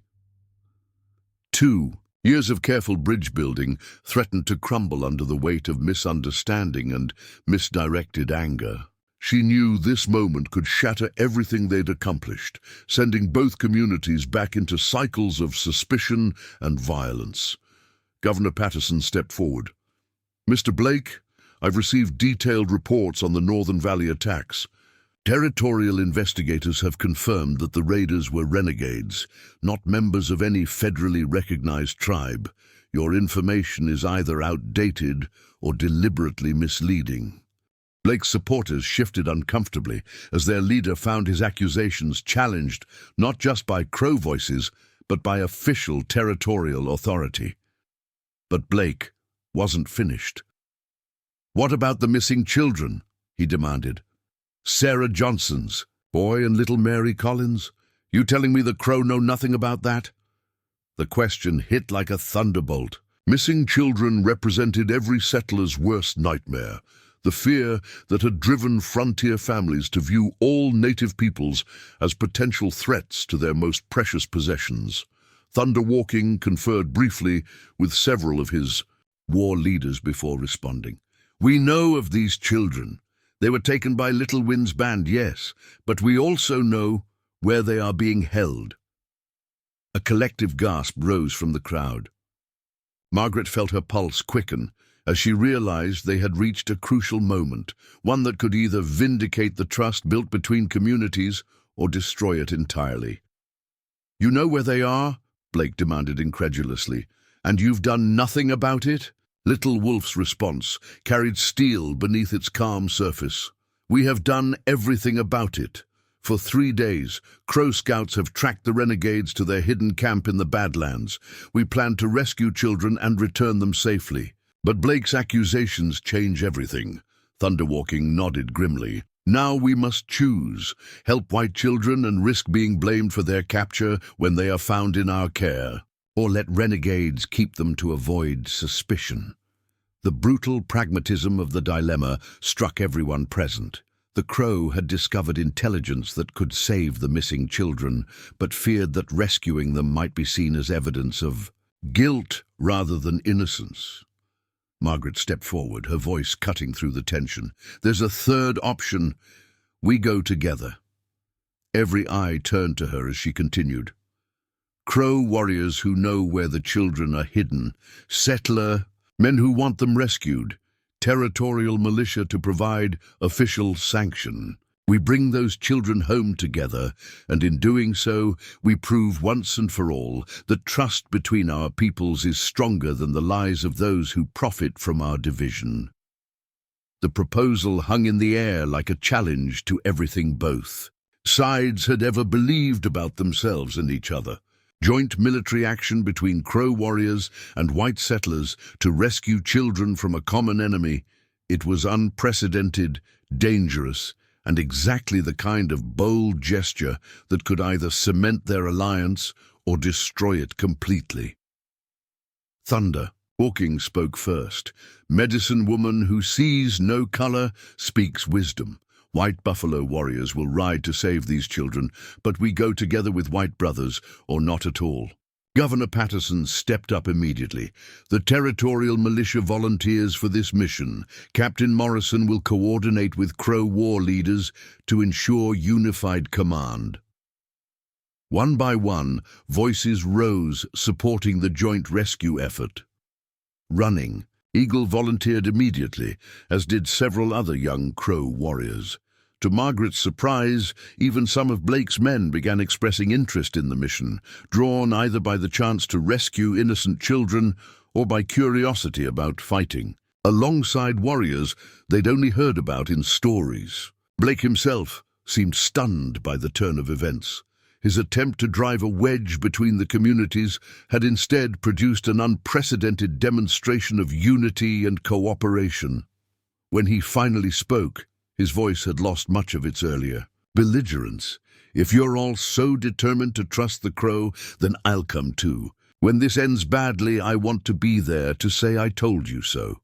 2 years of careful bridge building threatened to crumble under the weight of misunderstanding and misdirected anger. She knew this moment could shatter everything they'd accomplished, sending both communities back into cycles of suspicion and violence. Governor Patterson stepped forward. "Mr. Blake, I've received detailed reports on the Northern Valley attacks. Territorial investigators have confirmed that the raiders were renegades, not members of any federally recognized tribe. Your information is either outdated or deliberately misleading." Blake's supporters shifted uncomfortably as their leader found his accusations challenged not just by Crow voices, but by official territorial authority. But Blake wasn't finished. "What about the missing children?" he demanded. "Sarah Johnson's boy and little Mary Collins? You telling me the Crow know nothing about that?" The question hit like a thunderbolt. Missing children represented every settler's worst nightmare, the fear that had driven frontier families to view all native peoples as potential threats to their most precious possessions. Thunderwalking conferred briefly with several of his war leaders before responding. "We know of these children. They were taken by Little Wind's band, yes, but we also know where they are being held." A collective gasp rose from the crowd. Margaret felt her pulse quicken as she realized they had reached a crucial moment, one that could either vindicate the trust built between communities or destroy it entirely. "You know where they are?" Blake demanded incredulously. "And you've done nothing about it?" Little Wolf's response carried steel beneath its calm surface. "We have done everything about it. For 3 days, Crow Scouts have tracked the renegades to their hidden camp in the Badlands. We plan to rescue children and return them safely." But Blake's accusations change everything. Thunderwalking nodded grimly. "Now we must choose. Help white children and risk being blamed for their capture when they are found in our care, or let renegades keep them to avoid suspicion." The brutal pragmatism of the dilemma struck everyone present. The Crow had discovered intelligence that could save the missing children, but feared that rescuing them might be seen as evidence of guilt rather than innocence. Margaret stepped forward, her voice cutting through the tension. "There's a third option. We go together." Every eye turned to her as she continued. "Crow warriors who know where the children are hidden, settler men who want them rescued, territorial militia to provide official sanction. We bring those children home together, and in doing so, we prove once and for all that trust between our peoples is stronger than the lies of those who profit from our division." The proposal hung in the air like a challenge to everything both. sides had ever believed about themselves and each other. Joint military action between Crow warriors and white settlers to rescue children from a common enemy. It was unprecedented, dangerous, and exactly the kind of bold gesture that could either cement their alliance or destroy it completely. Thunder. Hawking spoke first. Medicine woman who sees no color speaks wisdom. White buffalo warriors will ride to save these children, but we go together with white brothers, or not at all. Governor Patterson stepped up immediately. The territorial militia volunteers for this mission. Captain Morrison will coordinate with Crow war leaders to ensure unified command. One by one, voices rose supporting the joint rescue effort. Running. Eagle volunteered immediately, as did several other young Crow warriors. To Margaret's surprise, even some of Blake's men began expressing interest in the mission, drawn either by the chance to rescue innocent children or by curiosity about fighting. Alongside warriors they'd only heard about in stories. Blake himself seemed stunned by the turn of events. His attempt to drive a wedge between the communities had instead produced an unprecedented demonstration of unity and cooperation. When he finally spoke, his voice had lost much of its earlier belligerence. If you're all so determined to trust the Crow, then I'll come too. When this ends badly, I want to be there to say I told you so.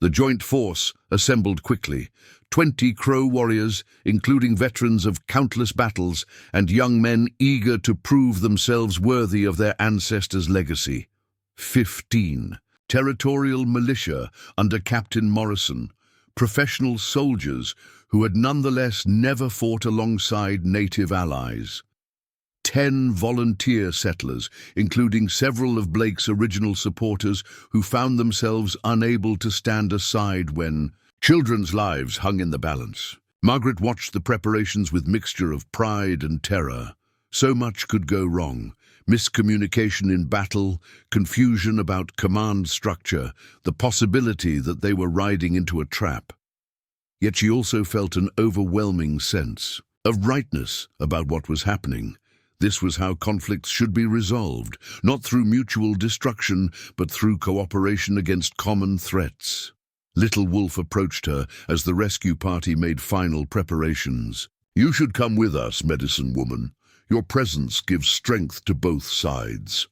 The joint force assembled quickly. 20 Crow warriors, including veterans of countless battles, and young men eager to prove themselves worthy of their ancestors' legacy. 15. Territorial militia under Captain Morrison, professional soldiers who had nonetheless never fought alongside native allies. 10 volunteer settlers, including several of Blake's original supporters who found themselves unable to stand aside when children's lives hung in the balance. Margaret watched the preparations with mixture of pride and terror. So much could go wrong. Miscommunication in battle, confusion about command structure, the possibility that they were riding into a trap. Yet she also felt an overwhelming sense of rightness about what was happening. This was how conflicts should be resolved, not through mutual destruction, but through cooperation against common threats. Little Wolf approached her as the rescue party made final preparations. You should come with us, medicine woman. Your presence gives strength to both sides.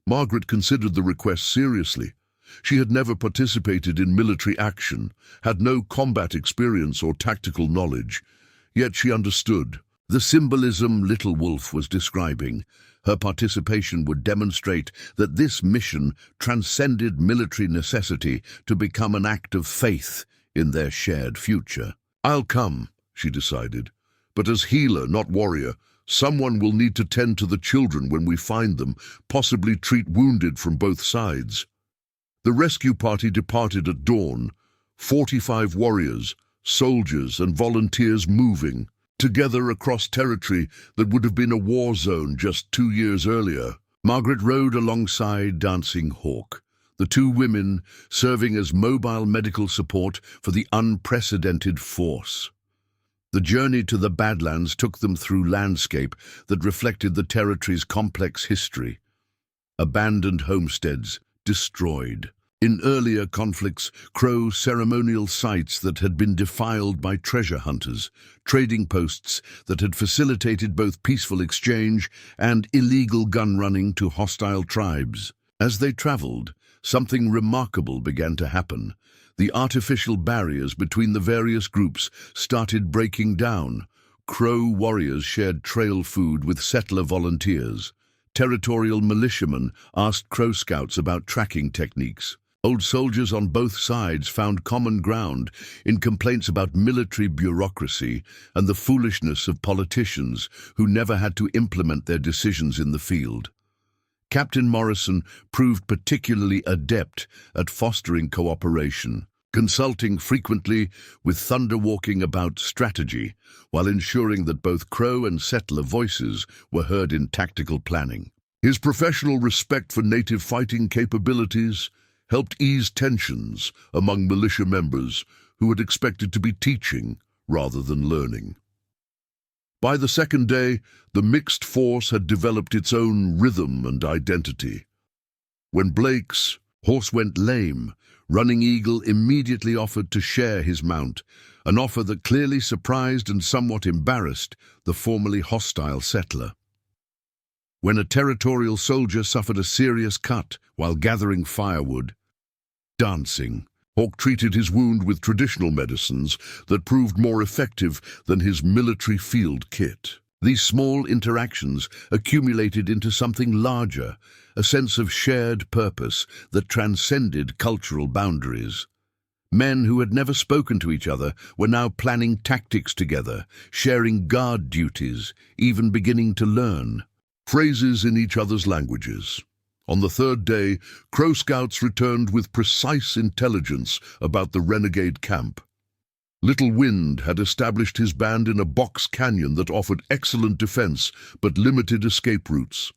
Margaret considered the request seriously. She had never participated in military action, had no combat experience or tactical knowledge, yet she understood the symbolism Little Wolf was describing. Her participation would demonstrate that this mission transcended military necessity to become an act of faith in their shared future. I'll come, she decided, but as healer, not warrior. Someone will need to tend to the children when we find them, possibly treat wounded from both sides. The rescue party departed at dawn, 45 warriors, soldiers and volunteers moving together across territory that would have been a war zone just 2 years earlier. Margaret rode alongside Dancing Hawk, the two women serving as mobile medical support for the unprecedented force. The journey to the Badlands took them through landscape that reflected the territory's complex history. Abandoned homesteads, destroyed. In earlier conflicts, Crow ceremonial sites that had been defiled by treasure hunters, trading posts that had facilitated both peaceful exchange and illegal gun running to hostile tribes. As they traveled, something remarkable began to happen. The artificial barriers between the various groups started breaking down. Crow warriors shared trail food with settler volunteers. Territorial militiamen asked Crow scouts about tracking techniques. Old soldiers on both sides found common ground in complaints about military bureaucracy and the foolishness of politicians who never had to implement their decisions in the field. Captain Morrison proved particularly adept at fostering cooperation, consulting frequently with Thunder walking about strategy, while ensuring that both Crow and settler voices were heard in tactical planning. His professional respect for native fighting capabilities helped ease tensions among militia members who had expected to be teaching rather than learning. By the second day, the mixed force had developed its own rhythm and identity. When Blake's horse went lame, Running Eagle immediately offered to share his mount, an offer that clearly surprised and somewhat embarrassed the formerly hostile settler. When a territorial soldier suffered a serious cut while gathering firewood, dancing, Hawk treated his wound with traditional medicines that proved more effective than his military field kit. These small interactions accumulated into something larger, a sense of shared purpose that transcended cultural boundaries. Men who had never spoken to each other were now planning tactics together, sharing guard duties, even beginning to learn phrases in each other's languages. On the third day, Crow Scouts returned with precise intelligence about the renegade camp. Little Wind had established his band in a box canyon that offered excellent defense but limited escape routes.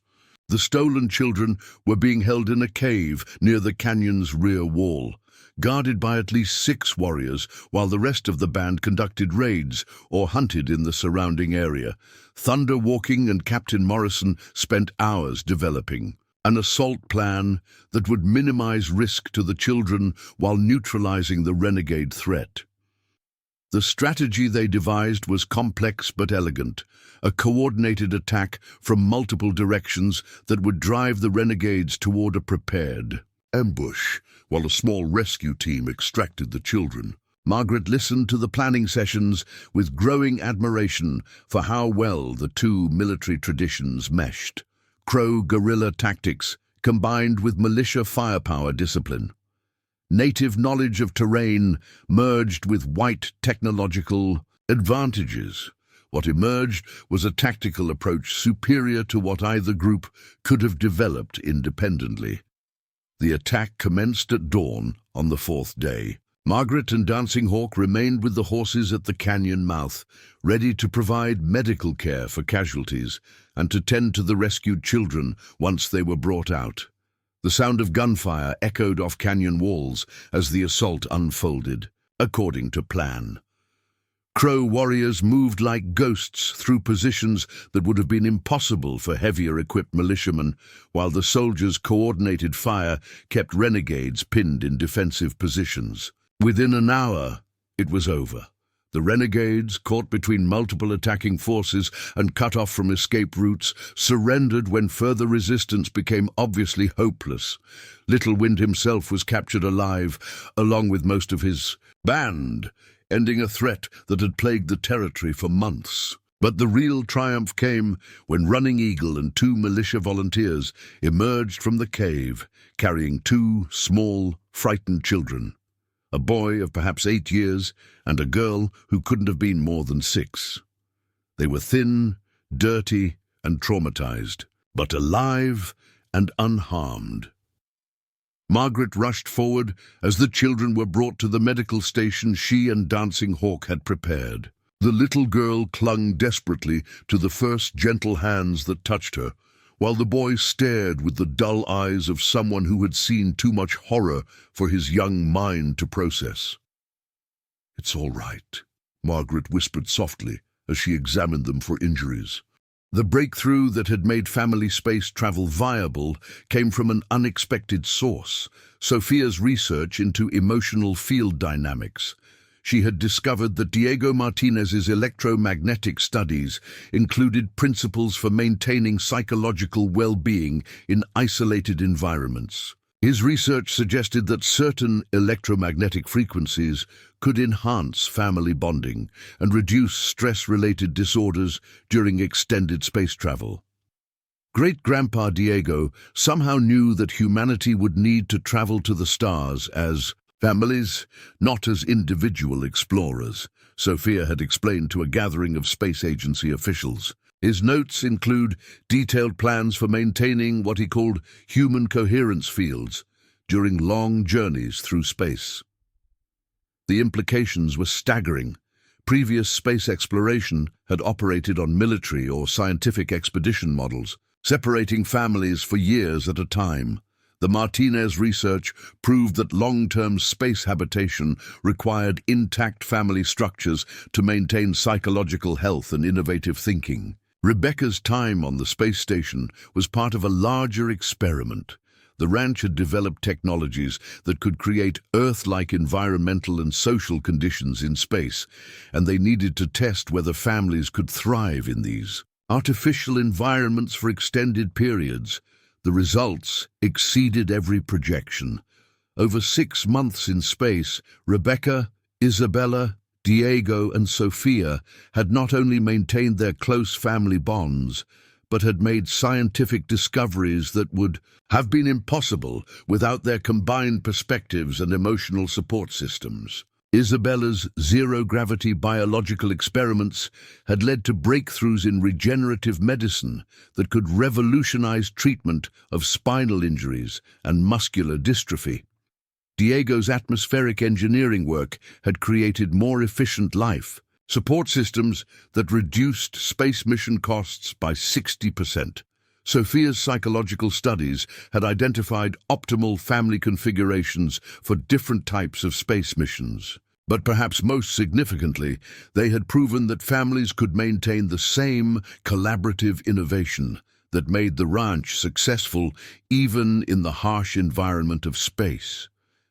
The stolen children were being held in a cave near the canyon's rear wall, guarded by at least 6 warriors, while the rest of the band conducted raids or hunted in the surrounding area. Thunder Walking and Captain Morrison spent hours developing an assault plan that would minimize risk to the children while neutralizing the renegade threat. The strategy they devised was complex but elegant, a coordinated attack from multiple directions that would drive the renegades toward a prepared ambush, while a small rescue team extracted the children. Margaret listened to the planning sessions with growing admiration for how well the two military traditions meshed. Crow guerrilla tactics combined with militia firepower discipline. Native knowledge of terrain merged with white technological advantages. What emerged was a tactical approach superior to what either group could have developed independently. The attack commenced at dawn on the 4th day. Margaret and Dancing Hawk remained with the horses at the canyon mouth, ready to provide medical care for casualties and to tend to the rescued children once they were brought out. The sound of gunfire echoed off canyon walls as the assault unfolded, according to plan. Crow warriors moved like ghosts through positions that would have been impossible for heavier-equipped militiamen, while the soldiers' coordinated fire kept renegades pinned in defensive positions. Within an hour, it was over. The renegades, caught between multiple attacking forces and cut off from escape routes, surrendered when further resistance became obviously hopeless. Little Wind himself was captured alive, along with most of his band, ending a threat that had plagued the territory for months. But the real triumph came when Running Eagle and 2 militia volunteers emerged from the cave, carrying 2 small, frightened children. A boy of perhaps 8 years and a girl who couldn't have been more than 6. They were thin, dirty, and traumatized, but alive and unharmed. Margaret rushed forward as the children were brought to the medical station she and Dancing Hawk had prepared. The little girl clung desperately to the first gentle hands that touched her, while the boy stared with the dull eyes of someone who had seen too much horror for his young mind to process. "It's all right," Margaret whispered softly as she examined them for injuries. The breakthrough that had made family space travel viable came from an unexpected source: Sophia's research into emotional field dynamics. She had discovered that Diego Martinez's electromagnetic studies included principles for maintaining psychological well-being in isolated environments. His research suggested that certain electromagnetic frequencies could enhance family bonding and reduce stress-related disorders during extended space travel. Great-grandpa Diego somehow knew that humanity would need to travel to the stars as families, not as individual explorers, Sophia had explained to a gathering of space agency officials. His notes include detailed plans for maintaining what he called human coherence fields during long journeys through space. The implications were staggering. Previous space exploration had operated on military or scientific expedition models, separating families for years at a time. The Martinez research proved that long-term space habitation required intact family structures to maintain psychological health and innovative thinking. Rebecca's time on the space station was part of a larger experiment. The ranch had developed technologies that could create Earth-like environmental and social conditions in space, and they needed to test whether families could thrive in these artificial environments for extended periods. The results exceeded every projection. Over 6 months in space, Rebecca, Isabella, Diego, and Sophia had not only maintained their close family bonds, but had made scientific discoveries that would have been impossible without their combined perspectives and emotional support systems. Isabella's zero-gravity biological experiments had led to breakthroughs in regenerative medicine that could revolutionize treatment of spinal injuries and muscular dystrophy. Diego's atmospheric engineering work had created more efficient life support systems that reduced space mission costs by 60%. Sophia's psychological studies had identified optimal family configurations for different types of space missions. But perhaps most significantly, they had proven that families could maintain the same collaborative innovation that made the ranch successful even in the harsh environment of space.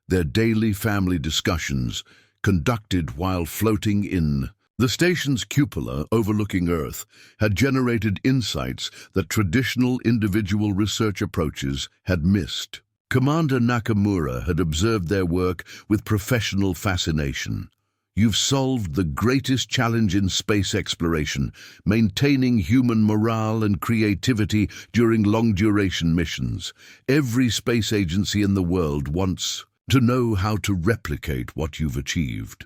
Their daily family discussions, conducted while floating in the station's cupola overlooking Earth, had generated insights that traditional individual research approaches had missed. Commander Nakamura had observed their work with professional fascination. "You've solved the greatest challenge in space exploration, maintaining human morale and creativity during long-duration missions. Every space agency in the world wants to know how to replicate what you've achieved."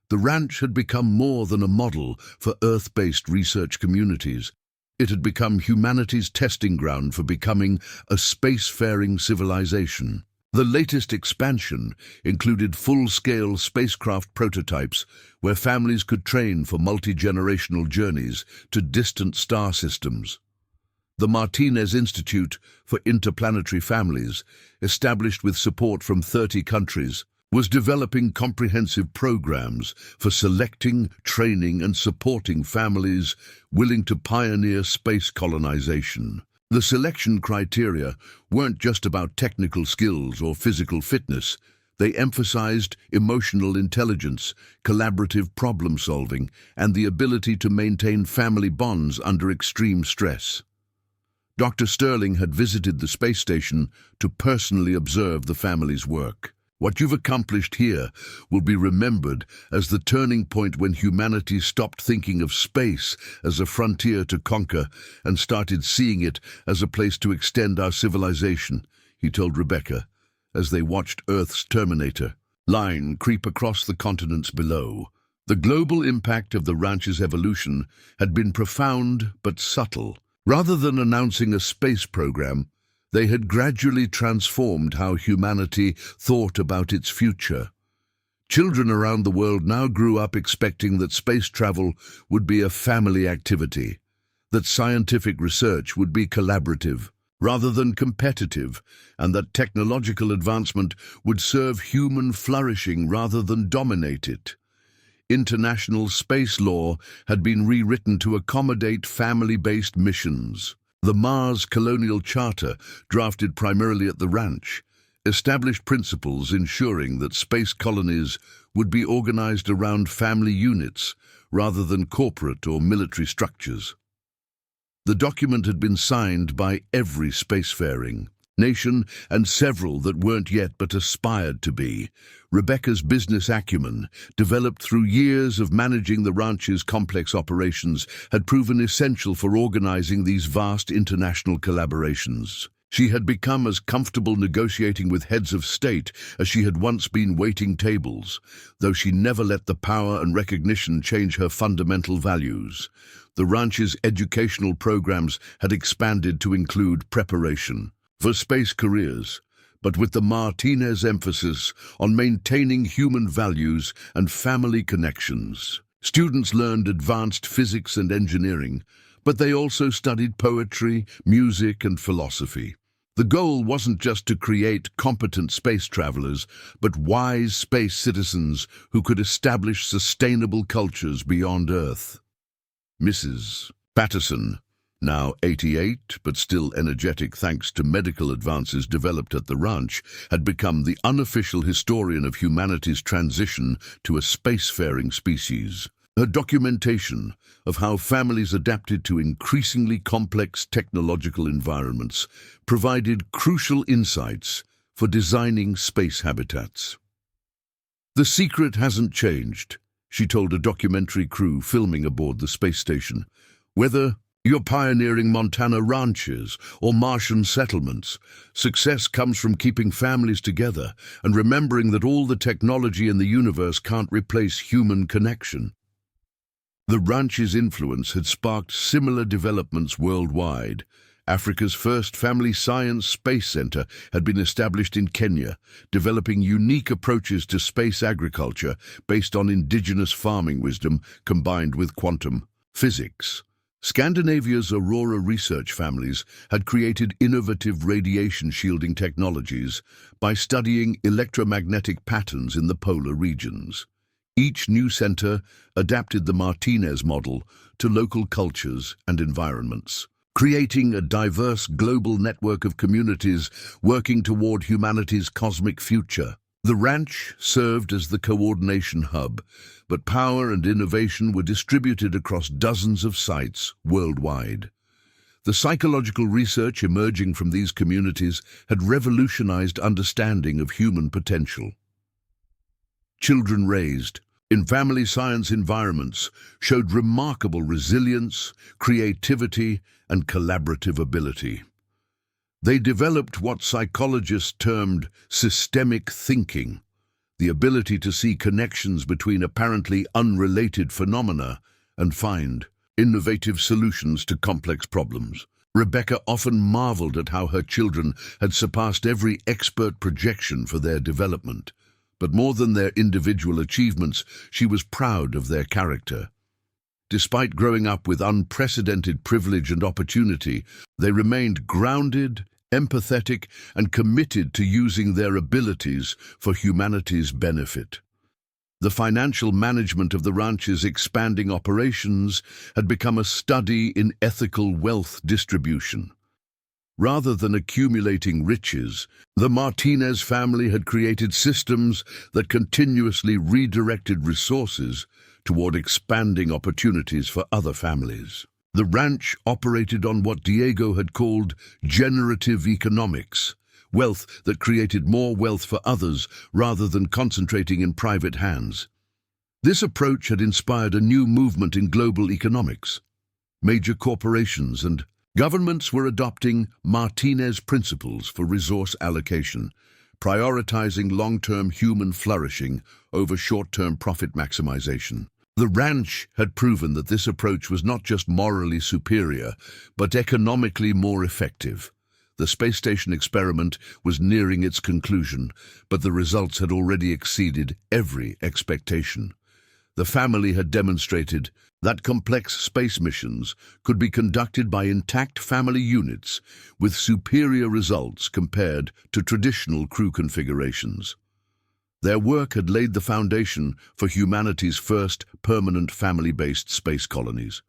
The ranch had become more than a model for Earth-based research communities. It had become humanity's testing ground for becoming a spacefaring civilization. The latest expansion included full-scale spacecraft prototypes where families could train for multi-generational journeys to distant star systems. The Martinez Institute for Interplanetary Families, established with support from 30 countries, was developing comprehensive programs for selecting, training, and supporting families willing to pioneer space colonization. The selection criteria weren't just about technical skills or physical fitness. They emphasized emotional intelligence, collaborative problem-solving, and the ability to maintain family bonds under extreme stress. Dr. Sterling had visited the space station to personally observe the family's work. "What you've accomplished here will be remembered as the turning point when humanity stopped thinking of space as a frontier to conquer and started seeing it as a place to extend our civilization," he told Rebecca, as they watched Earth's Terminator line creep across the continents below. The global impact of the ranch's evolution had been profound but subtle. Rather than announcing a space program, they had gradually transformed how humanity thought about its future. Children around the world now grew up expecting that space travel would be a family activity, that scientific research would be collaborative rather than competitive, and that technological advancement would serve human flourishing rather than dominate it. International space law had been rewritten to accommodate family-based missions. The Mars Colonial Charter, drafted primarily at the ranch, established principles ensuring that space colonies would be organized around family units rather than corporate or military structures. The document had been signed by every spacefaring nation and several that weren't yet but aspired to be. Rebecca's business acumen, developed through years of managing the ranch's complex operations, had proven essential for organizing these vast international collaborations. She had become as comfortable negotiating with heads of state as she had once been waiting tables, though she never let the power and recognition change her fundamental values. The ranch's educational programs had expanded to include preparation for space careers, but with the Martinez emphasis on maintaining human values and family connections. Students learned advanced physics and engineering, but they also studied poetry, music, and philosophy. The goal wasn't just to create competent space travelers, but wise space citizens who could establish sustainable cultures beyond Earth. Mrs. Patterson, now 88 but still energetic thanks to medical advances developed at the ranch, had become the unofficial historian of humanity's transition to a spacefaring species. Her documentation of how families adapted to increasingly complex technological environments provided crucial insights for designing space habitats. "The secret hasn't changed," she told a documentary crew filming aboard the space station. "Whether you're pioneering Montana ranches or Martian settlements, success comes from keeping families together and remembering that all the technology in the universe can't replace human connection." The ranch's influence had sparked similar developments worldwide. Africa's first family science space center had been established in Kenya, developing unique approaches to space agriculture based on indigenous farming wisdom combined with quantum physics. Scandinavia's Aurora research families had created innovative radiation shielding technologies by studying electromagnetic patterns in the polar regions. Each new center adapted the Martinez model to local cultures and environments, creating a diverse global network of communities working toward humanity's cosmic future. The ranch served as the coordination hub, but power and innovation were distributed across dozens of sites worldwide. The psychological research emerging from these communities had revolutionized understanding of human potential. Children raised in family science environments showed remarkable resilience, creativity, and collaborative ability. They developed what psychologists termed systemic thinking, the ability to see connections between apparently unrelated phenomena and find innovative solutions to complex problems. Rebecca often marveled at how her children had surpassed every expert projection for their development. But more than their individual achievements, she was proud of their character. Despite growing up with unprecedented privilege and opportunity, they remained grounded, empathetic, and committed to using their abilities for humanity's benefit. The financial management of the ranch's expanding operations had become a study in ethical wealth distribution. Rather than accumulating riches, the Martinez family had created systems that continuously redirected resources toward expanding opportunities for other families. The ranch operated on what Diego had called generative economics, wealth that created more wealth for others rather than concentrating in private hands. This approach had inspired a new movement in global economics. Major corporations and governments were adopting Martinez principles for resource allocation, prioritizing long-term human flourishing over short-term profit maximization. The ranch had proven that this approach was not just morally superior, but economically more effective. The space station experiment was nearing its conclusion, but the results had already exceeded every expectation. The family had demonstrated that complex space missions could be conducted by intact family units with superior results compared to traditional crew configurations. Their work had laid the foundation for humanity's first permanent family-based space colonies.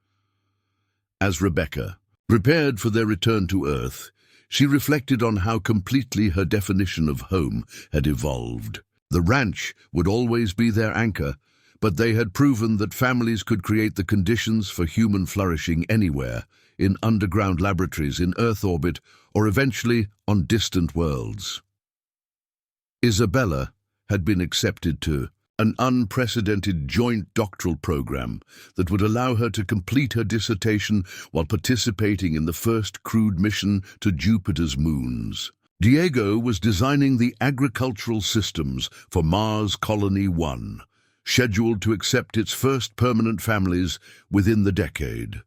As Rebecca prepared for their return to Earth, she reflected on how completely her definition of home had evolved. The ranch would always be their anchor, but they had proven that families could create the conditions for human flourishing anywhere, in underground laboratories, in Earth orbit, or eventually on distant worlds. Isabella had been accepted to an unprecedented joint doctoral program that would allow her to complete her dissertation while participating in the first crewed mission to Jupiter's moons. Diego was designing the agricultural systems for Mars Colony 1, scheduled to accept its first permanent families within the decade.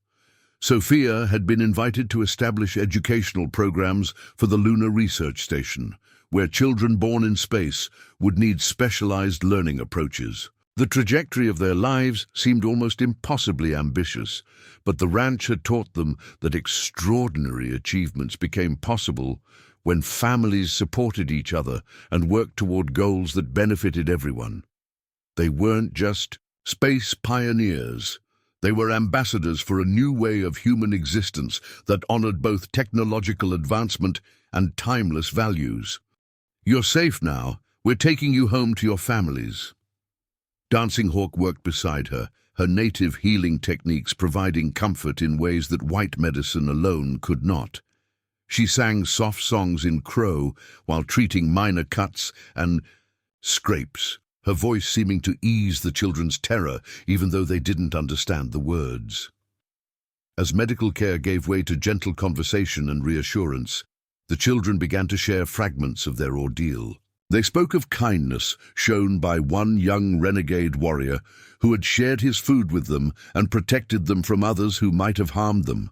Sophia had been invited to establish educational programs for the Lunar Research Station, where children born in space would need specialized learning approaches. The trajectory of their lives seemed almost impossibly ambitious, but the ranch had taught them that extraordinary achievements became possible when families supported each other and worked toward goals that benefited everyone. They weren't just space pioneers. They were ambassadors for a new way of human existence that honored both technological advancement and timeless values. "You're safe now. We're taking you home to your families." Dancing Hawk worked beside her, her native healing techniques providing comfort in ways that white medicine alone could not. She sang soft songs in Crow while treating minor cuts and scrapes, her voice seeming to ease the children's terror even though they didn't understand the words. As medical care gave way to gentle conversation and reassurance, the children began to share fragments of their ordeal. They spoke of kindness shown by one young renegade warrior who had shared his food with them and protected them from others who might have harmed them.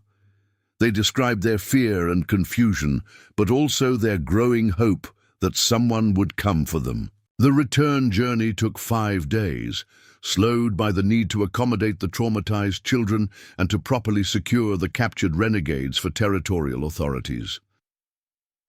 They described their fear and confusion, but also their growing hope that someone would come for them. The return journey took 5 days, slowed by the need to accommodate the traumatized children and to properly secure the captured renegades for territorial authorities.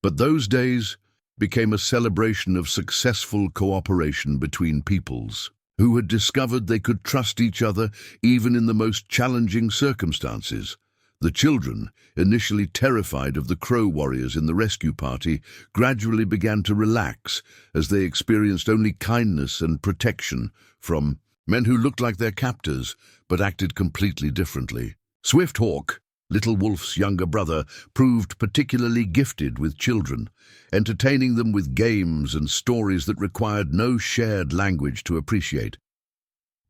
But those days became a celebration of successful cooperation between peoples, who had discovered they could trust each other even in the most challenging circumstances. The children, initially terrified of the Crow warriors in the rescue party, gradually began to relax as they experienced only kindness and protection from men who looked like their captors but acted completely differently. Swift Hawk, Little Wolf's younger brother, proved particularly gifted with children, entertaining them with games and stories that required no shared language to appreciate.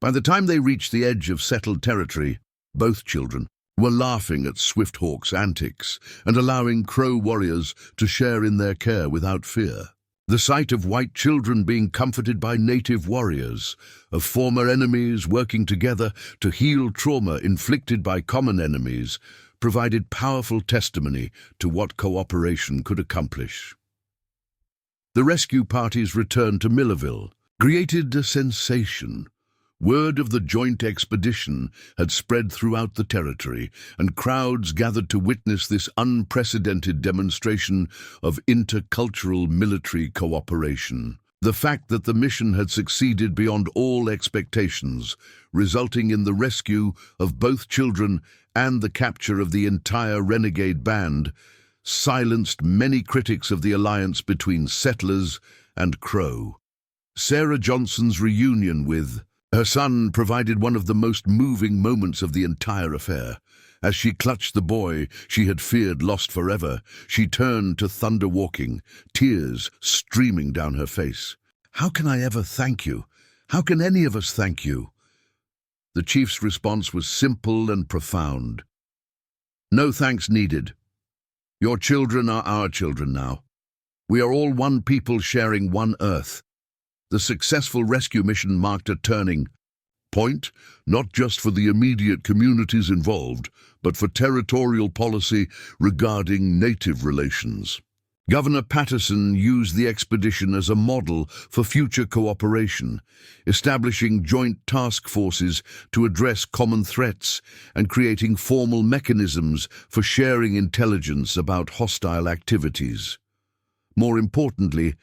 By the time they reached the edge of settled territory, both children were laughing at Swift Hawk's antics and allowing Crow warriors to share in their care without fear. The sight of white children being comforted by native warriors, of former enemies working together to heal trauma inflicted by common enemies, provided powerful testimony to what cooperation could accomplish. The rescue party's return to Millerville created a sensation. Word of the joint expedition had spread throughout the territory, and crowds gathered to witness this unprecedented demonstration of intercultural military cooperation. The fact that the mission had succeeded beyond all expectations, resulting in the rescue of both children and the capture of the entire renegade band, silenced many critics of the alliance between settlers and Crow. Sarah Johnson's reunion with her son provided one of the most moving moments of the entire affair. As she clutched the boy she had feared lost forever, she turned to Thunder walking, tears streaming down her face. "How can I ever thank you? How can any of us thank you?" The chief's response was simple and profound. "No thanks needed. Your children are our children now. We are all one people sharing one earth." The successful rescue mission marked a turning point, not just for the immediate communities involved, but for territorial policy regarding native relations. Governor Patterson used the expedition as a model for future cooperation, establishing joint task forces to address common threats and creating formal mechanisms for sharing intelligence about hostile activities. More importantly,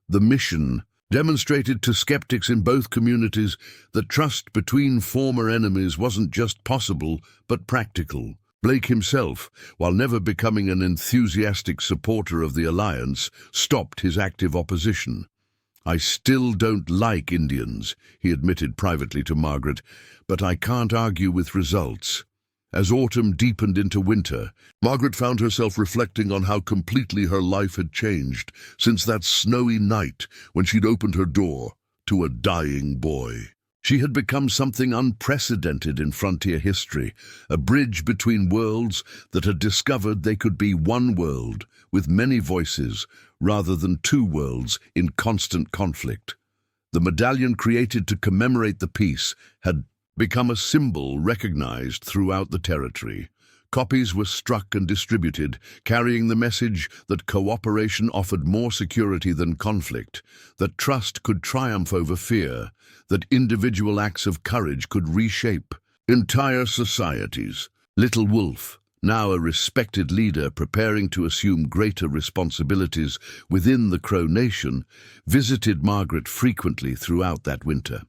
the mission demonstrated to skeptics in both communities that trust between former enemies wasn't just possible, but practical. Blake himself, while never becoming an enthusiastic supporter of the alliance, stopped his active opposition. "I still don't like Indians," he admitted privately to Margaret, "but I can't argue with results." As autumn deepened into winter, Margaret found herself reflecting on how completely her life had changed since that snowy night when she'd opened her door to a dying boy. She had become something unprecedented in frontier history, a bridge between worlds that had discovered they could be one world with many voices rather than two worlds in constant conflict. The medallion created to commemorate the peace had become a symbol recognized throughout the territory. Copies were struck and distributed, carrying the message that cooperation offered more security than conflict, that trust could triumph over fear, that individual acts of courage could reshape entire societies. Little Wolf, now a respected leader preparing to assume greater responsibilities within the Crow Nation, visited Margaret frequently throughout that winter.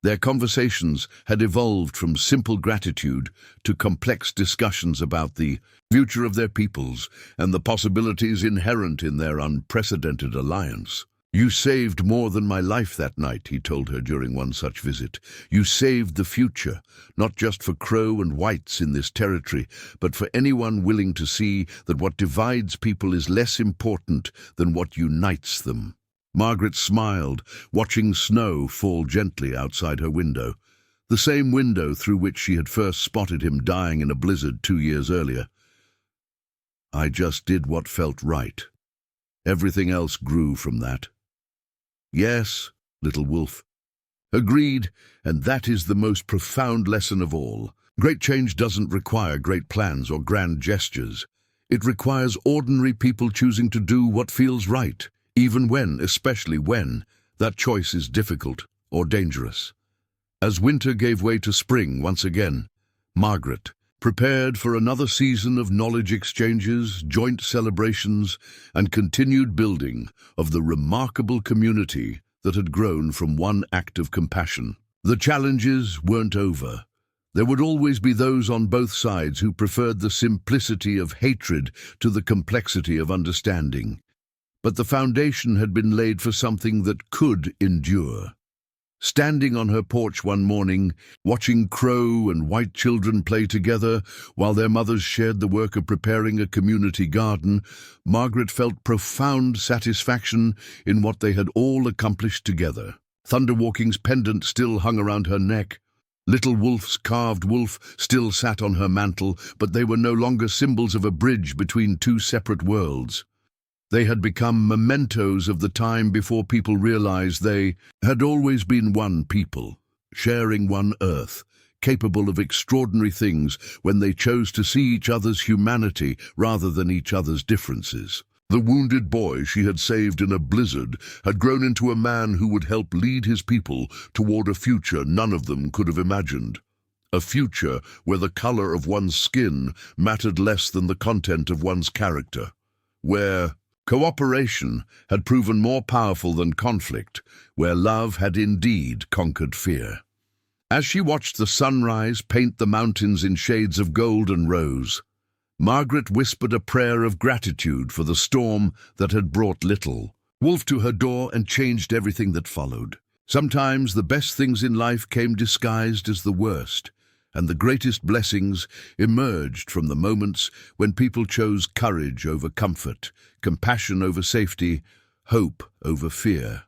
Their conversations had evolved from simple gratitude to complex discussions about the future of their peoples and the possibilities inherent in their unprecedented alliance. "You saved more than my life that night," he told her during one such visit. "You saved the future, not just for Crow and whites in this territory, but for anyone willing to see that what divides people is less important than what unites them." Margaret smiled, watching snow fall gently outside her window, the same window through which she had first spotted him dying in a blizzard 2 years earlier. "I just did what felt right. Everything else grew from that." "Yes, little wolf." "Agreed, and that is the most profound lesson of all. Great change doesn't require great plans or grand gestures. It requires ordinary people choosing to do what feels right, even when, especially when, that choice is difficult or dangerous." As winter gave way to spring once again, Margaret, prepared for another season of knowledge exchanges, joint celebrations, and continued building of the remarkable community that had grown from one act of compassion. The challenges weren't over. There would always be those on both sides who preferred the simplicity of hatred to the complexity of understanding. But the foundation had been laid for something that could endure. Standing on her porch one morning, watching Crow and white children play together while their mothers shared the work of preparing a community garden, Margaret felt profound satisfaction in what they had all accomplished together. Thunderwalking's pendant still hung around her neck. Little Wolf's carved wolf still sat on her mantle, but they were no longer symbols of a bridge between two separate worlds. They had become mementos of the time before people realized they had always been one people, sharing one earth, capable of extraordinary things when they chose to see each other's humanity rather than each other's differences. The wounded boy she had saved in a blizzard had grown into a man who would help lead his people toward a future none of them could have imagined. A future where the color of one's skin mattered less than the content of one's character. Where cooperation had proven more powerful than conflict, where love had indeed conquered fear. As she watched the sunrise paint the mountains in shades of gold and rose, Margaret whispered a prayer of gratitude for the storm that had brought Little Wolf to her door and changed everything that followed. Sometimes the best things in life came disguised as the worst, and the greatest blessings emerged from the moments when people chose courage over comfort, compassion over safety, hope over fear.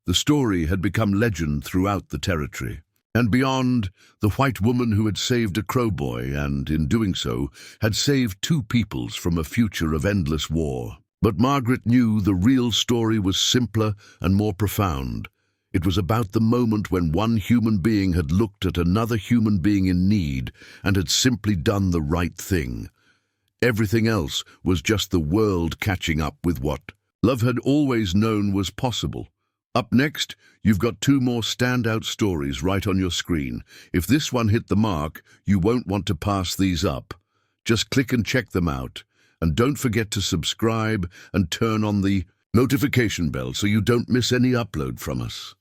The story had become legend throughout the territory, and beyond, the white woman who had saved a Crow boy and, in doing so, had saved two peoples from a future of endless war. But Margaret knew the real story was simpler and more profound. It was about the moment when one human being had looked at another human being in need and had simply done the right thing. Everything else was just the world catching up with what love had always known was possible. Up next, you've got two more standout stories right on your screen. If this one hit the mark, you won't want to pass these up. Just click and check them out. And don't forget to subscribe and turn on the notification bell so you don't miss any upload from us.